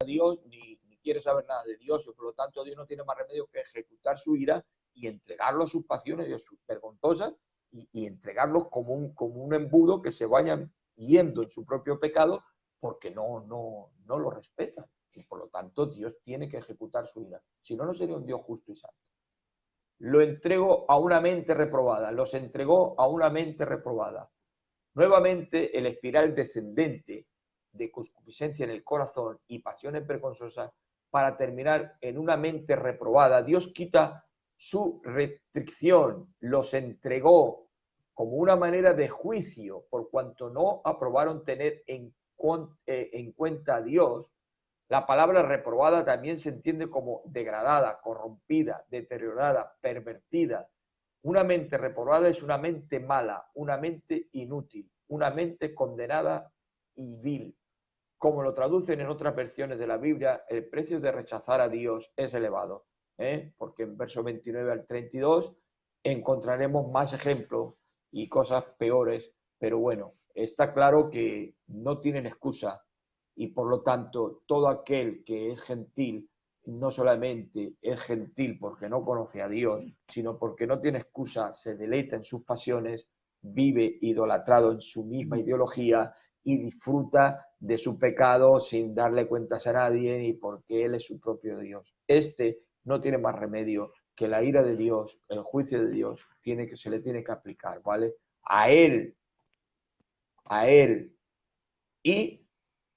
S2: a Dios ni quiere saber nada de Dios, y por lo tanto Dios no tiene más remedio que ejecutar su ira y entregarlo a sus pasiones y a sus vergonzosas y entregarlos como un embudo que se vayan yendo en su propio pecado porque no lo respetan. Y por lo tanto Dios tiene que ejecutar su ira. Si no, no sería un Dios justo y santo. Lo entrego a una mente reprobada. Los entregó a una mente reprobada. Nuevamente el espiral descendente de concupiscencia en el corazón y pasiones vergonzosas para terminar en una mente reprobada. Dios quita su restricción, los entregó como una manera de juicio por cuanto no aprobaron tener en cuenta a Dios. La palabra reprobada también se entiende como degradada, corrompida, deteriorada, pervertida. Una mente reprobada es una mente mala, una mente inútil, una mente condenada y vil. Como lo traducen en otras versiones de la Biblia, el precio de rechazar a Dios es elevado, porque en verso 29 al 32 encontraremos más ejemplos y cosas peores, pero bueno, está claro que no tienen excusa y por lo tanto todo aquel que es gentil no solamente es gentil porque no conoce a Dios, sino porque no tiene excusa, se deleita en sus pasiones, vive idolatrado en su misma ideología y disfruta de su pecado sin darle cuentas a nadie y porque Él es su propio Dios. Este no tiene más remedio que la ira de Dios, el juicio de Dios, se le tiene que aplicar, ¿vale? A Él, y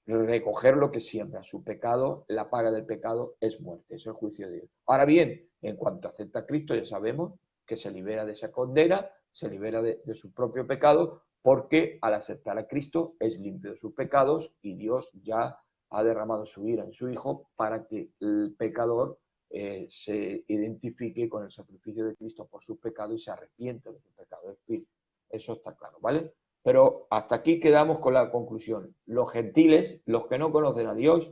S2: recoger lo que siembra. Su pecado, la paga del pecado es muerte, es el juicio de Dios. Ahora bien, en cuanto acepta a Cristo, ya sabemos que se libera de esa condena, se libera de su propio pecado, porque al aceptar a Cristo es limpio de sus pecados y Dios ya ha derramado su ira en su Hijo para que el pecador se identifique con el sacrificio de Cristo por sus pecados y se arrepiente de sus pecados. Es decir, eso está claro, ¿vale? Pero hasta aquí quedamos con la conclusión. Los gentiles, los que no conocen a Dios,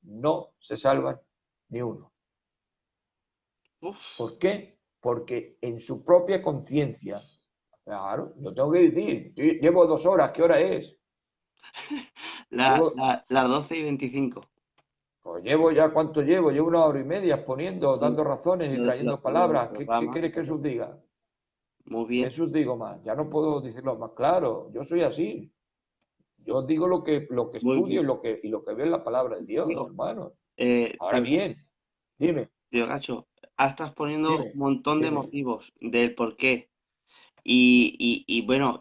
S2: no se salvan ni uno.
S1: Uf,
S2: ¿Por qué? Porque en su propia conciencia, claro, yo tengo que decir, yo llevo 2 horas, ¿qué hora es? Llevo,
S1: las 12:25.
S2: pues llevo ya, ¿cuánto llevo? Llevo 1 hora y media exponiendo,
S1: Sí,
S2: dando razones y trayendo
S1: lo del
S2: palabras. ¿Qué
S1: programa.
S2: quieres que os diga?
S1: Muy
S2: ¿Qué
S1: bien.
S2: os digo más? Ya no puedo decirlo más claro. Yo soy así. Yo digo lo que
S1: Muy
S2: estudio
S1: bien.
S2: y lo que veo en la palabra de Dios,
S1: Tío,
S2: hermano. Ahora
S1: tío,
S2: bien, dime,
S1: tío Gacho, estás poniendo
S2: dime,
S1: un montón de
S2: dime.
S1: motivos del por qué. Y bueno,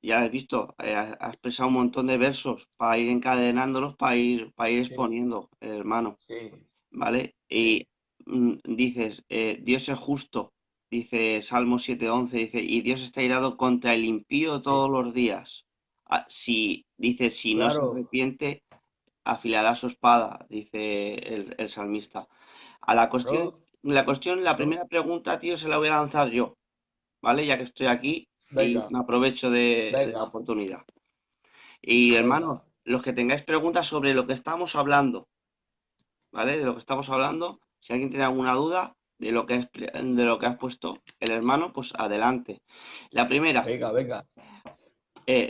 S1: ya has visto, has expresado un montón de versos para ir encadenándolos, para ir
S2: Sí,
S1: exponiendo, hermano,
S2: sí,
S1: ¿vale?
S2: sí,
S1: Y dices, Dios es justo. Dice Salmo 7:11, dice, y Dios está irado contra el impío
S2: Sí,
S1: todos los días. Dice, si no se
S2: claro,
S1: arrepiente, afilará su espada, dice el salmista. A
S2: claro.
S1: la cuestión, la
S2: Claro.
S1: primera pregunta, tío, se la voy a lanzar yo, ¿vale? Ya que estoy aquí y
S2: Venga,
S1: me aprovecho de la
S2: venga,
S1: oportunidad. Y hermanos,
S2: venga.
S1: los que tengáis preguntas sobre lo que estamos hablando, ¿vale? De lo que estamos hablando, si alguien tiene alguna duda de lo que has puesto el hermano, pues adelante. La primera,
S2: Venga, venga.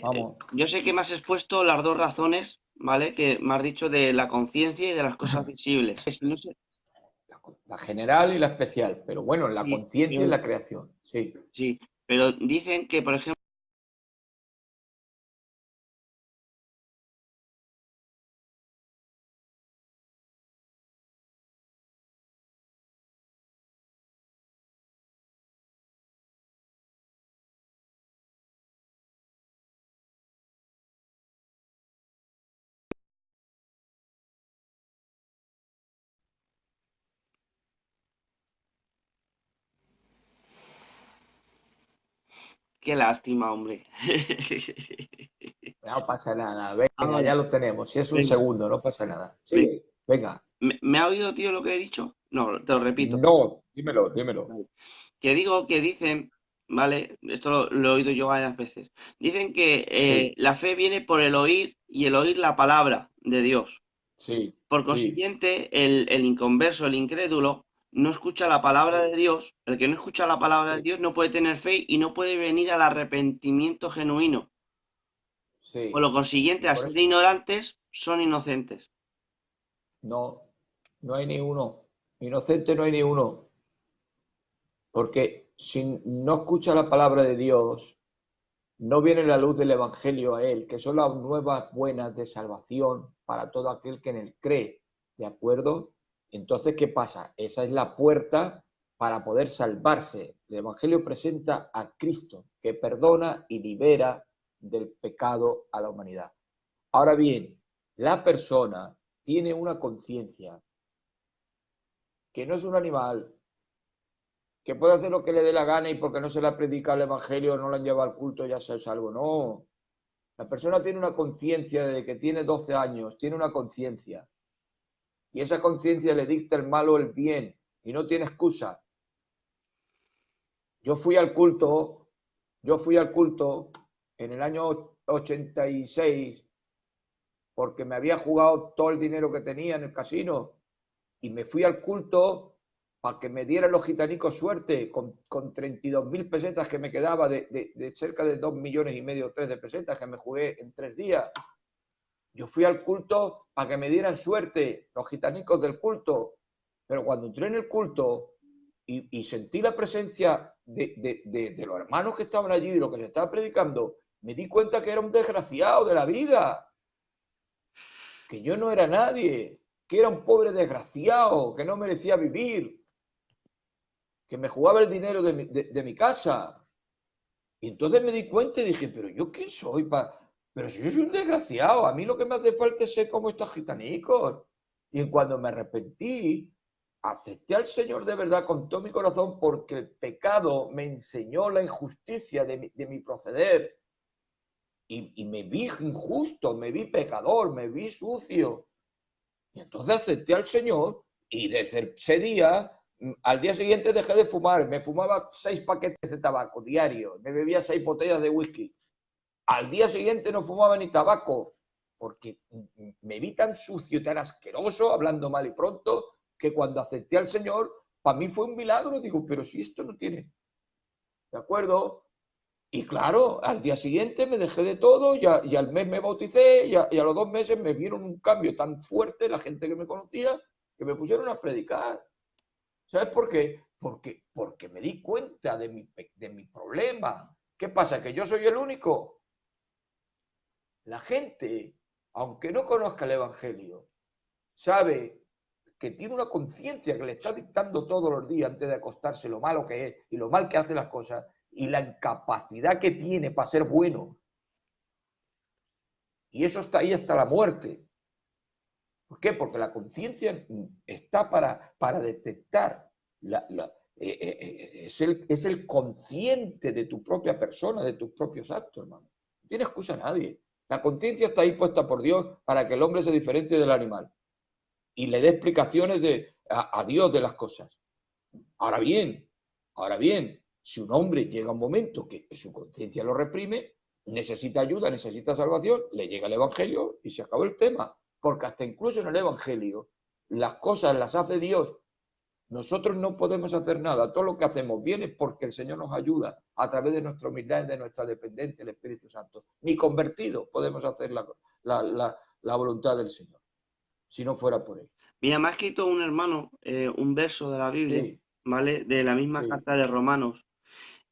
S2: Vamos.
S1: yo sé que me has expuesto las dos razones, ¿vale? Que me has dicho de la conciencia y de las cosas visibles. Que si no sé,
S2: La general y la especial. Pero bueno, la
S1: sí,
S2: conciencia y la creación. Sí.
S1: sí, pero dicen que, por ejemplo, qué lástima, hombre.
S2: No pasa nada.
S1: Ah,
S2: Venga,
S1: vale,
S2: ya lo tenemos. Si es un
S1: venga,
S2: segundo, no pasa nada.
S1: venga.
S2: Sigue. Venga.
S1: ¿Me ha oído, tío, lo que he dicho? No, te lo repito.
S2: No, dímelo, dímelo.
S1: Vale. Que digo que dicen, ¿vale? Esto lo he oído yo varias veces. Dicen que
S2: Sí,
S1: la fe viene por el oír y el oír la palabra de Dios.
S2: sí,
S1: Por
S2: sí,
S1: consiguiente, el inconverso, el incrédulo, no escucha la palabra de
S2: sí,
S1: Dios. El que no escucha la palabra de
S2: sí,
S1: Dios no puede tener fe y no puede venir al arrepentimiento genuino. Por
S2: sí.
S1: lo consiguiente, al
S2: Por
S1: ser
S2: eso
S1: ignorantes, son inocentes.
S2: no, no hay ni uno. Inocente no hay ni uno. Porque si no escucha la palabra de Dios, no viene la luz del Evangelio a él, que son las nuevas buenas de salvación para todo aquel que en él cree. ¿De acuerdo? Entonces, ¿qué pasa? Esa es la puerta para poder salvarse. El Evangelio presenta a Cristo, que perdona y libera del pecado a la humanidad. Ahora bien, la persona tiene una conciencia que no es un animal, que puede hacer lo que le dé la gana y porque no se le ha predicado el Evangelio, no lo han llevado al culto, ya se es algo. No, la persona tiene una conciencia desde que tiene 12 años, tiene una conciencia. Y esa conciencia le dicta el mal o el bien y no tiene excusa. Yo fui al culto, yo fui al culto en el año 86 porque me había jugado todo el dinero que tenía en el casino y me fui al culto para que me dieran los gitanicos suerte con 32.000 pesetas que me quedaba de cerca de 2,5 millones, 3 de pesetas que me jugué en 3 días. Yo fui al culto para que me dieran suerte los gitanicos del culto, pero cuando entré en el culto y sentí la presencia de los hermanos que estaban allí y lo que se estaba predicando, me di cuenta que era un desgraciado de la vida, que yo no era nadie, que era un pobre desgraciado, que no merecía vivir, que me jugaba el dinero de mi casa. Y entonces me di cuenta y dije, pero yo quién soy para... Pero si yo soy un desgraciado, a mí lo que me hace falta es ser como estos gitanicos. Y cuando me arrepentí, acepté al Señor de verdad con todo mi corazón porque el pecado me enseñó la injusticia de mi proceder. Y me vi injusto, me vi pecador, me vi sucio. Y entonces acepté al Señor y desde ese día, al día siguiente dejé de fumar. Me fumaba 6 paquetes de tabaco diario, me bebía 6 botellas de whisky. Al día siguiente no fumaba ni tabaco, porque me vi tan sucio, tan asqueroso, hablando mal y pronto, que cuando acepté al Señor, para mí fue un milagro. Digo, pero si esto no tiene, ¿de acuerdo? Y claro, al día siguiente me dejé de todo y al mes me bauticé y a los 2 meses me vieron un cambio tan fuerte la gente que me conocía que me pusieron a predicar. ¿Sabes por qué? Porque me di cuenta de mi problema. ¿Qué pasa? ¿Que yo soy el único? La gente, aunque no conozca el Evangelio, sabe que tiene una conciencia que le está dictando todos los días antes de acostarse lo malo que es y lo mal que hace las cosas y la incapacidad que tiene para ser bueno. Y eso está ahí hasta la muerte. ¿Por qué? Porque la conciencia está para detectar es el consciente de tu propia persona, de tus propios actos, hermano. No tiene excusa nadie. La conciencia está ahí puesta por Dios para que el hombre se diferencie del animal y le dé explicaciones a Dios de las cosas. Ahora bien, si un hombre llega a un momento que su conciencia lo reprime, necesita ayuda, necesita salvación, le llega el Evangelio y se acabó el tema. Porque hasta incluso en el Evangelio, las cosas las hace Dios. Nosotros no podemos hacer nada. Todo lo que hacemos viene porque el Señor nos ayuda a través de nuestra humildad y de nuestra dependencia del Espíritu Santo. Ni convertidos podemos hacer la voluntad del Señor, si no fuera por Él.
S1: Mira, me ha escrito un hermano un verso de la Biblia,
S2: Sí,
S1: ¿vale? De la misma
S2: sí,
S1: carta de Romanos.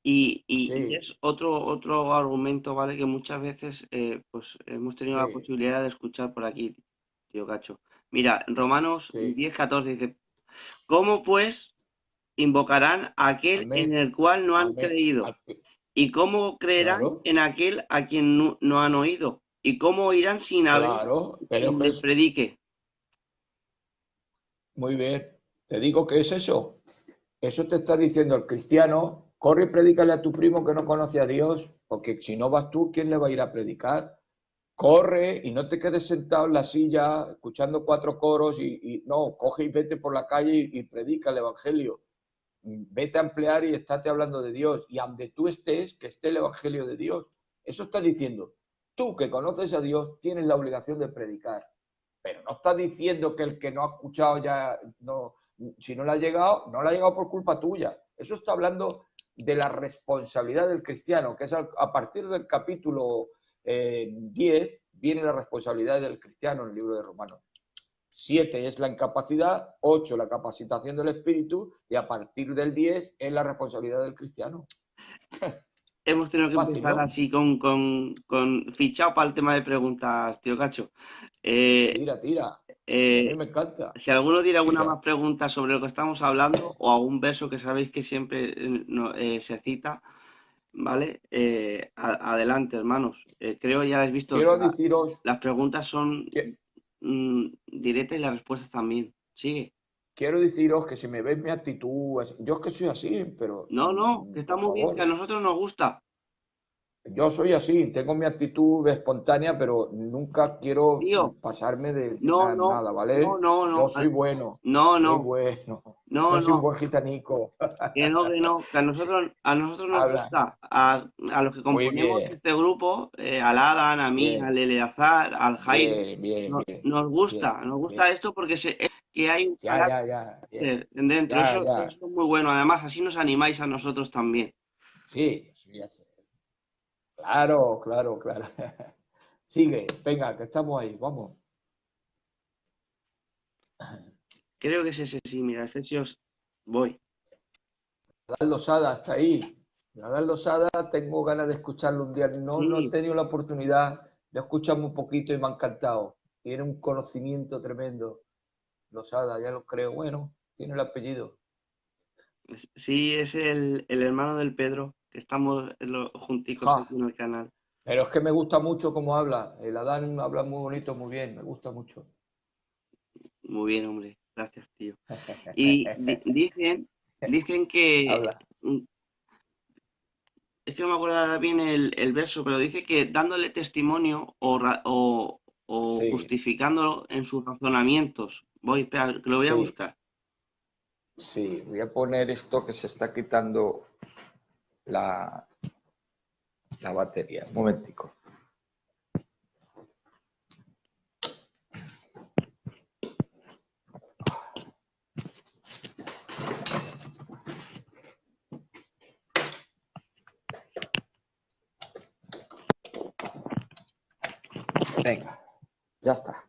S1: Y
S2: sí,
S1: es otro argumento, ¿vale? Que muchas veces pues hemos tenido la
S2: sí,
S1: posibilidad de escuchar por aquí, tío Cacho. Mira, Romanos
S2: sí.
S1: 10:14 dice, ¿cómo pues invocarán a aquel en
S2: Amén,
S1: el cual no han
S2: amén.
S1: creído? ¿Y cómo creerán
S2: Claro,
S1: en aquel a quien no han oído? ¿Y cómo oirán sin haber
S2: claro, pero
S1: quien
S2: que
S1: les
S2: es
S1: predique?
S2: muy bien. Te digo que es eso. Eso te está diciendo el cristiano. Corre y predícale a tu primo que no conoce a Dios, porque si no vas tú, ¿quién le va a ir a predicar? Corre y no te quedes sentado en la silla escuchando cuatro coros no, coge y vete por la calle y predica el Evangelio. Vete a emplear y estate hablando de Dios. Y donde tú estés, que esté el Evangelio de Dios. Eso está diciendo. Tú que conoces a Dios tienes la obligación de predicar. Pero no está diciendo que el que no ha escuchado ya, no, si no le ha llegado, no le ha llegado por culpa tuya. Eso está hablando de la responsabilidad del cristiano, que es a partir del capítulo 10, viene la responsabilidad del cristiano en el libro de Romanos. 7 es la incapacidad, 8 la capacitación del espíritu y a partir del 10 es la responsabilidad del cristiano.
S1: Hemos tenido que
S2: Fácil,
S1: empezar
S2: ¿no?
S1: así con fichado para el tema de preguntas, tío Cacho. Eh,
S2: Tira, tira. Y a mí
S1: eh,
S2: me encanta.
S1: si alguno tiene alguna
S2: Tira.
S1: más pregunta sobre lo que estamos hablando o algún verso que sabéis que siempre se cita, ¿vale? Adelante, hermanos. Creo ya habéis visto que
S2: Quiero deciros,
S1: las preguntas son
S2: que,
S1: directas y las respuestas también. Sigue.
S2: quiero deciros que si me veis mi actitud, yo es que soy así, pero
S1: No, que está
S2: por
S1: muy bien, que a
S2: favor,
S1: nosotros nos gusta.
S2: yo soy así, tengo mi actitud espontánea, pero nunca quiero
S1: Tío,
S2: pasarme de
S1: no, no,
S2: nada,
S1: no,
S2: ¿vale?
S1: no,
S2: Yo
S1: no,
S2: soy
S1: no,
S2: bueno,
S1: no,
S2: yo soy un
S1: no.
S2: buen gitanico.
S1: Que no, que
S2: Sí,
S1: a nosotros nos
S2: habla.
S1: gusta, a los que
S2: Muy
S1: componemos
S2: bien,
S1: este grupo, al Adán, a mí,
S2: bien,
S1: al Eleazar, al Jairo,
S2: bien, bien, bien, bien,
S1: nos
S2: bien.
S1: gusta esto porque es que hay un
S2: Ya, ya, ya, bien.
S1: carácter dentro,
S2: Ya, ya.
S1: eso es muy bueno, además así nos animáis a nosotros también.
S2: Sí, ya sé. Claro, claro, claro. Sigue, venga, que estamos ahí, vamos.
S1: Creo que es ese sí, mira, Efesios, voy.
S2: Nadal Losada, hasta ahí. Nadal Losada, tengo ganas de escucharlo un día. No he
S1: Sí,
S2: tenido la oportunidad de escucharme un poquito y me ha encantado. Tiene un conocimiento tremendo. Losada, ya lo creo. Bueno, tiene el apellido.
S1: sí, es el hermano del Pedro, que estamos junticos
S2: Ja,
S1: aquí en el canal.
S2: pero es que me gusta mucho cómo habla. El Adán habla muy bonito, muy bien. Me gusta mucho.
S1: Muy bien, hombre, gracias, tío. Y dicen que
S2: Habla.
S1: es que no me acuerdo ahora bien el verso, pero dice que dándole testimonio o
S2: Sí,
S1: justificándolo en sus razonamientos. Voy, espera, que lo voy a
S2: sí,
S1: buscar.
S2: sí. Voy a poner esto que se está quitando la, la batería. Un momentico. Venga, ya está.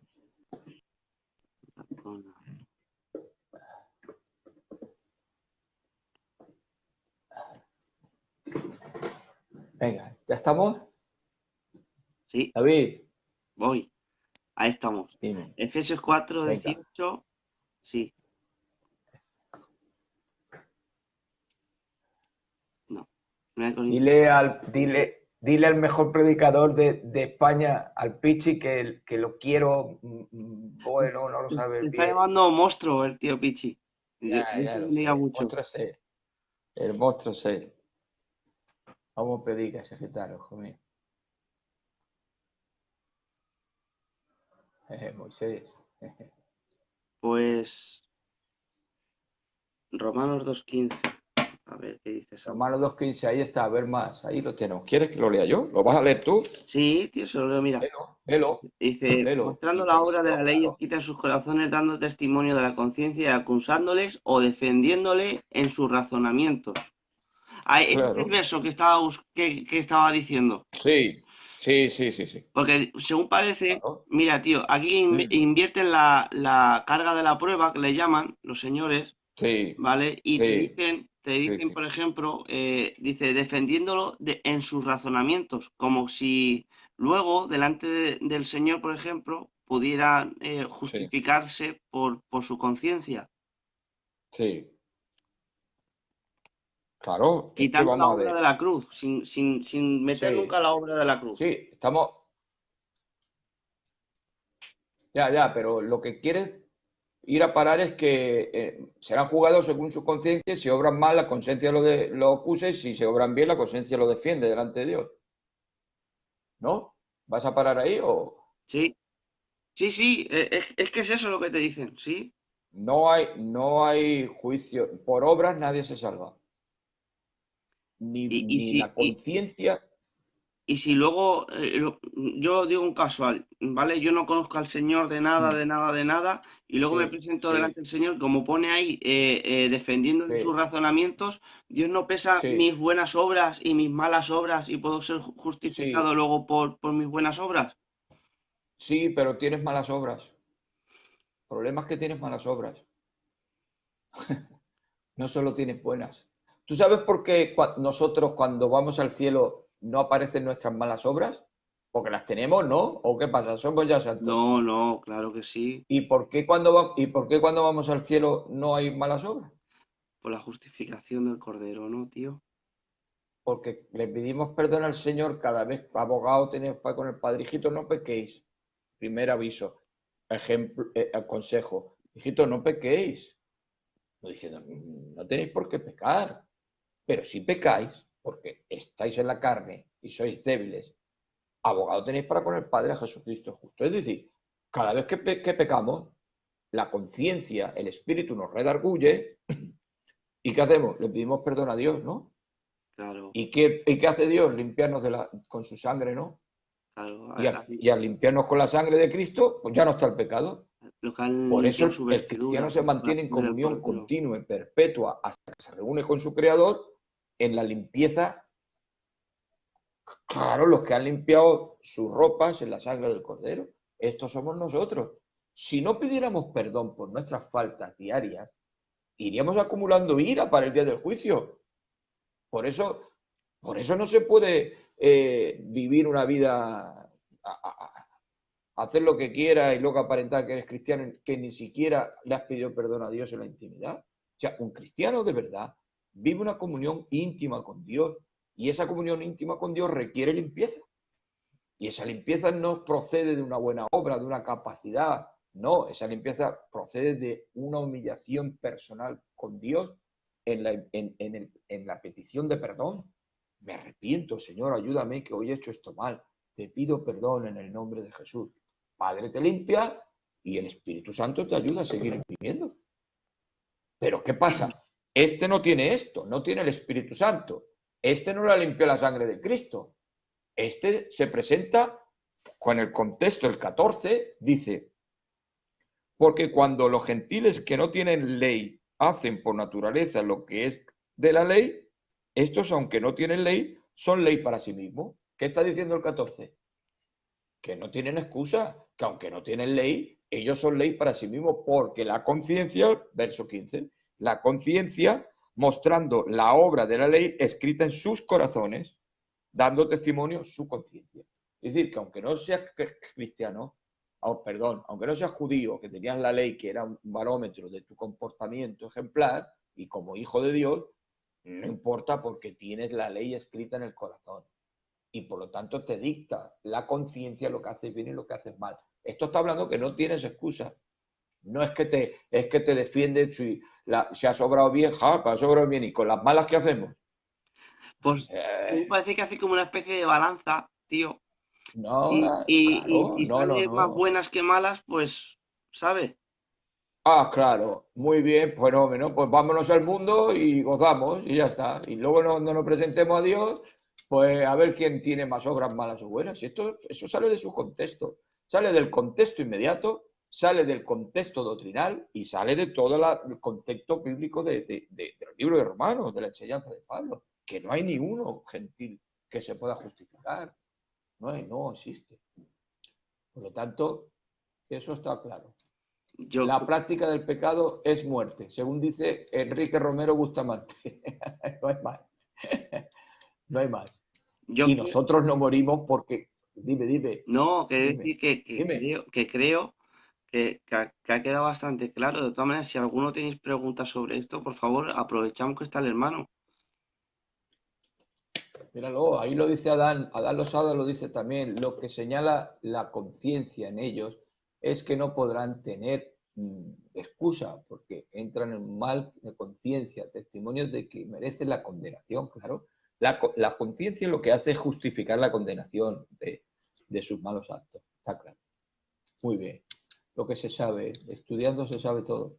S2: Venga, ¿ya estamos?
S1: Sí,
S2: David,
S1: voy. Ahí estamos.
S2: dime.
S1: Efesios 4,
S2: Venga.
S1: 18. Sí, no.
S2: Dile al mejor predicador de España, al Pichi, que lo quiero. Bueno, no lo
S1: Te
S2: sabes
S1: está
S2: bien.
S1: llamando monstruo el tío Pichi. Dios
S2: Ya
S1: te
S2: lo
S1: bendiga
S2: sé.
S1: mucho.
S2: Muéstrase. El monstruo 6. Vamos a pedir que se gitano, hijo mío. Moisés.
S1: Pues Romanos 2:15. A ver qué dice esa.
S2: Romanos 2.15, ahí está, a ver más. Ahí lo tenemos. ¿Quieres que lo lea yo? ¿Lo vas a leer tú?
S1: Sí, tío, se lo leo, mira.
S2: Léelo, léelo,
S1: Dice,
S2: léelo.
S1: mostrando
S2: Y
S1: la obra de
S2: pénsalo,
S1: la ley
S2: claro.
S1: escrita en sus corazones, dando testimonio de la conciencia y acusándoles o defendiéndole en sus razonamientos. Ah, este es el
S2: Claro.
S1: verso que estaba diciendo.
S2: Sí, sí, sí, sí, sí.
S1: Porque según parece,
S2: Claro.
S1: mira, tío, aquí
S2: Mm,
S1: invierten la carga de la prueba, que le llaman los señores,
S2: sí,
S1: ¿vale? Y
S2: sí,
S1: te
S2: sí,
S1: dicen,
S2: sí.
S1: por ejemplo, dice, defendiéndolo en sus razonamientos, como si luego, delante del Señor, por ejemplo, pudiera
S2: Sí,
S1: justificarse por su conciencia,
S2: sí. Claro, es que
S1: quitando la
S2: vamos a
S1: obra
S2: ver.
S1: de la cruz, sin meter
S2: Sí,
S1: nunca la obra de la cruz.
S2: sí, estamos. Ya, ya, pero lo que quieres ir a parar es que serán juzgados según su conciencia. Si obran mal, la conciencia lo acusa, y si se obran bien, la conciencia lo defiende delante de Dios. ¿No? ¿Vas a parar ahí o
S1: Sí, sí, sí, es que es eso lo que te dicen, sí.
S2: no hay juicio? Por obras nadie se salva. Ni,
S1: Y, y,
S2: ni
S1: si,
S2: la conciencia.
S1: y si luego, yo digo un casual, ¿vale? Yo no conozco al Señor de nada,
S2: Mm,
S1: de nada, de nada, y luego me
S2: sí,
S1: presento
S2: sí,
S1: delante del Señor, como pone ahí, defendiendo de sus
S2: sí,
S1: razonamientos, Dios no pesa
S2: sí,
S1: mis buenas obras y mis malas obras y puedo ser justificado
S2: sí,
S1: luego por mis buenas obras.
S2: sí, pero tienes malas obras. El problema es que tienes malas obras. No solo tienes buenas. ¿Tú sabes por qué nosotros cuando vamos al cielo no aparecen nuestras malas obras? Porque las tenemos, ¿no? ¿O qué pasa? Somos ya santos.
S1: No, no, claro que sí,
S2: ¿Y por qué cuando vamos al cielo no hay malas obras?
S1: por la justificación del Cordero, ¿no, tío?
S2: Porque le pedimos perdón al Señor cada vez, abogado tenéis con el Padre, hijito, no pequéis. Primer aviso, ejemplo, consejo, hijito, no pequéis. No diciendo, no tenéis por qué pecar, pero si pecáis, porque estáis en la carne y sois débiles, abogado tenéis para con el Padre a Jesucristo justo. Es decir, cada vez que pecamos, la conciencia, el espíritu nos redarguye. ¿Y qué hacemos? Le pedimos perdón a Dios, ¿no?
S1: Claro,
S2: ¿Y qué hace Dios? Limpiarnos con su sangre, ¿no?
S1: claro,
S2: Y al limpiarnos con la sangre de Cristo, pues ya no está el pecado.
S1: lo que han
S2: Por eso
S1: limpiado
S2: el,
S1: su
S2: el cristiano
S1: vestidura
S2: se
S1: por la
S2: mantiene en
S1: sangre del
S2: comunión
S1: Cordero.
S2: continua y perpetua hasta que se reúne con su Creador en la limpieza. Claro, los que han limpiado sus ropas en la sangre del Cordero, estos somos nosotros. Si no pidiéramos perdón por nuestras faltas diarias, iríamos acumulando ira para el día del juicio. Por eso, por eso no se puede vivir una vida, hacer lo que quiera y luego aparentar que eres cristiano, que ni siquiera le has pedido perdón a Dios en la intimidad. O sea, un cristiano de verdad vive una comunión íntima con Dios, y esa comunión íntima con Dios requiere limpieza. Y esa limpieza no procede de una buena obra, de una capacidad. No, esa limpieza procede de una humillación personal con Dios en la petición de perdón. Me arrepiento, Señor, ayúdame, que hoy he hecho esto mal. Te pido perdón en el nombre de Jesús. Padre te limpia y el Espíritu Santo te ayuda a seguir viviendo. Pero ¿qué pasa? Este no tiene esto, no tiene el Espíritu Santo. Este no le limpió la sangre de Cristo. Este se presenta con el contexto, el 14, dice, porque cuando los gentiles que no tienen ley hacen por naturaleza lo que es de la ley, estos, aunque no tienen ley, son ley para sí mismos. ¿Qué está diciendo el 14? Que no tienen excusa, que aunque no tienen ley, ellos son ley para sí mismos, porque la conciencia, verso 15, la conciencia mostrando la obra de la ley escrita en sus corazones, dando testimonio su conciencia. Es decir, que aunque no seas cristiano, perdón, aunque no seas judío, que tenías la ley que era un barómetro de tu comportamiento ejemplar, y como hijo de Dios, no importa porque tienes la ley escrita en el corazón. Y por lo tanto te dicta la conciencia lo que haces bien y lo que haces mal. Esto está hablando que no tienes excusa. No es que te defiende si has obrado bien, has obrado bien, y con las malas que hacemos.
S1: Pues me parece que hace como una especie de balanza, tío.
S2: No,
S1: Y
S2: claro,
S1: si
S2: no, no,
S1: sale más
S2: no.
S1: buenas que malas, pues, ¿sabes?
S2: Ah, claro, muy bien, fenómeno. Pues vámonos al mundo y gozamos y ya está. Y luego no nos presentemos a Dios, pues a ver quién tiene más obras malas o buenas. Y eso sale de su contexto, sale del contexto inmediato, sale del contexto doctrinal y sale de todo el concepto bíblico de los libros de Romanos, de la enseñanza de Pablo, que no hay ni uno gentil que se pueda justificar. No existe. Por lo tanto, eso está claro.
S1: Yo,
S2: La práctica del pecado es muerte, según dice Enrique Romero Bustamante. No hay más. No hay más.
S1: yo
S2: Y
S1: creo,
S2: nosotros no morimos porque.
S1: no, que
S2: Dime,
S1: decir que
S2: dime.
S1: creo que ha quedado bastante claro. De todas maneras, si alguno tenéis preguntas sobre esto, por favor, aprovechamos que está el hermano.
S2: Míralo, ahí lo dice Adán. Adán Losada lo dice también. Lo que señala la conciencia en ellos es que no podrán tener excusa porque entran en mal de conciencia, testimonios de que merecen la condenación, claro. La conciencia lo que hace es justificar la condenación de sus malos actos. Está claro. Muy bien. Lo que se sabe, estudiando se sabe todo.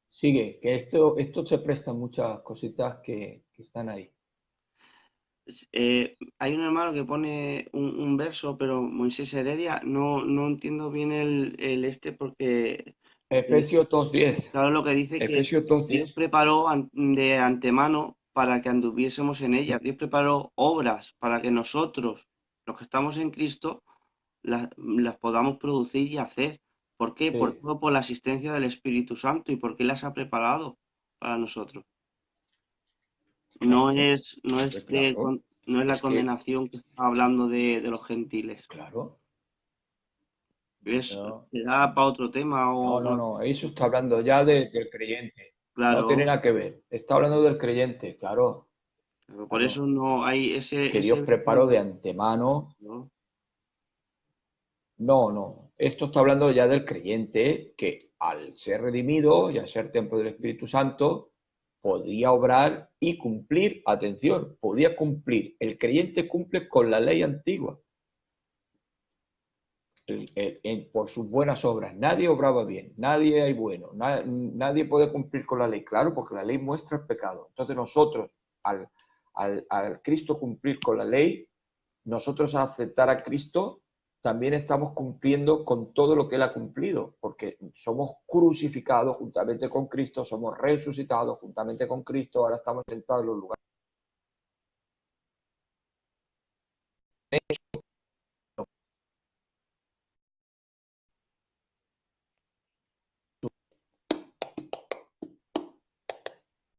S2: Sigue, que esto se presta muchas cositas que están ahí.
S1: Hay un hermano que pone un verso, pero Moisés Heredia, no entiendo bien el este porque
S2: Efesios 2:10.
S1: claro lo que dice que
S2: Efesios
S1: Dios
S2: 2:10.
S1: preparó de antemano para que anduviésemos en ellas. Dios preparó obras para que nosotros, los que estamos en Cristo, las podamos producir y hacer. ¿Por qué?
S2: Sí,
S1: Por la asistencia del Espíritu Santo y porque las ha preparado para nosotros.
S2: claro, claro.
S1: No es la
S2: Es que,
S1: condenación que está hablando de los gentiles.
S2: claro.
S1: Es,
S2: No,
S1: será para otro tema
S2: no. Eso está hablando ya del creyente. No tiene
S1: claro,
S2: nada que ver. Está hablando del creyente, claro,
S1: claro, por eso
S2: claro.
S1: no hay
S2: Que
S1: ese
S2: Dios preparó de
S1: versículo,
S2: antemano.
S1: ¿no?
S2: No. Esto está hablando ya del creyente que al ser redimido y al ser templo del Espíritu Santo, podía obrar y cumplir, atención, podía cumplir. El creyente cumple con la ley antigua por sus buenas obras. Nadie obraba bien, nadie hay bueno, nadie puede cumplir con la ley, claro, porque la ley muestra el pecado. Entonces nosotros, al Cristo cumplir con la ley, nosotros al aceptar a Cristo, también estamos cumpliendo con todo lo que Él ha cumplido, porque somos crucificados juntamente con Cristo, somos resucitados juntamente con Cristo, ahora estamos sentados en los lugares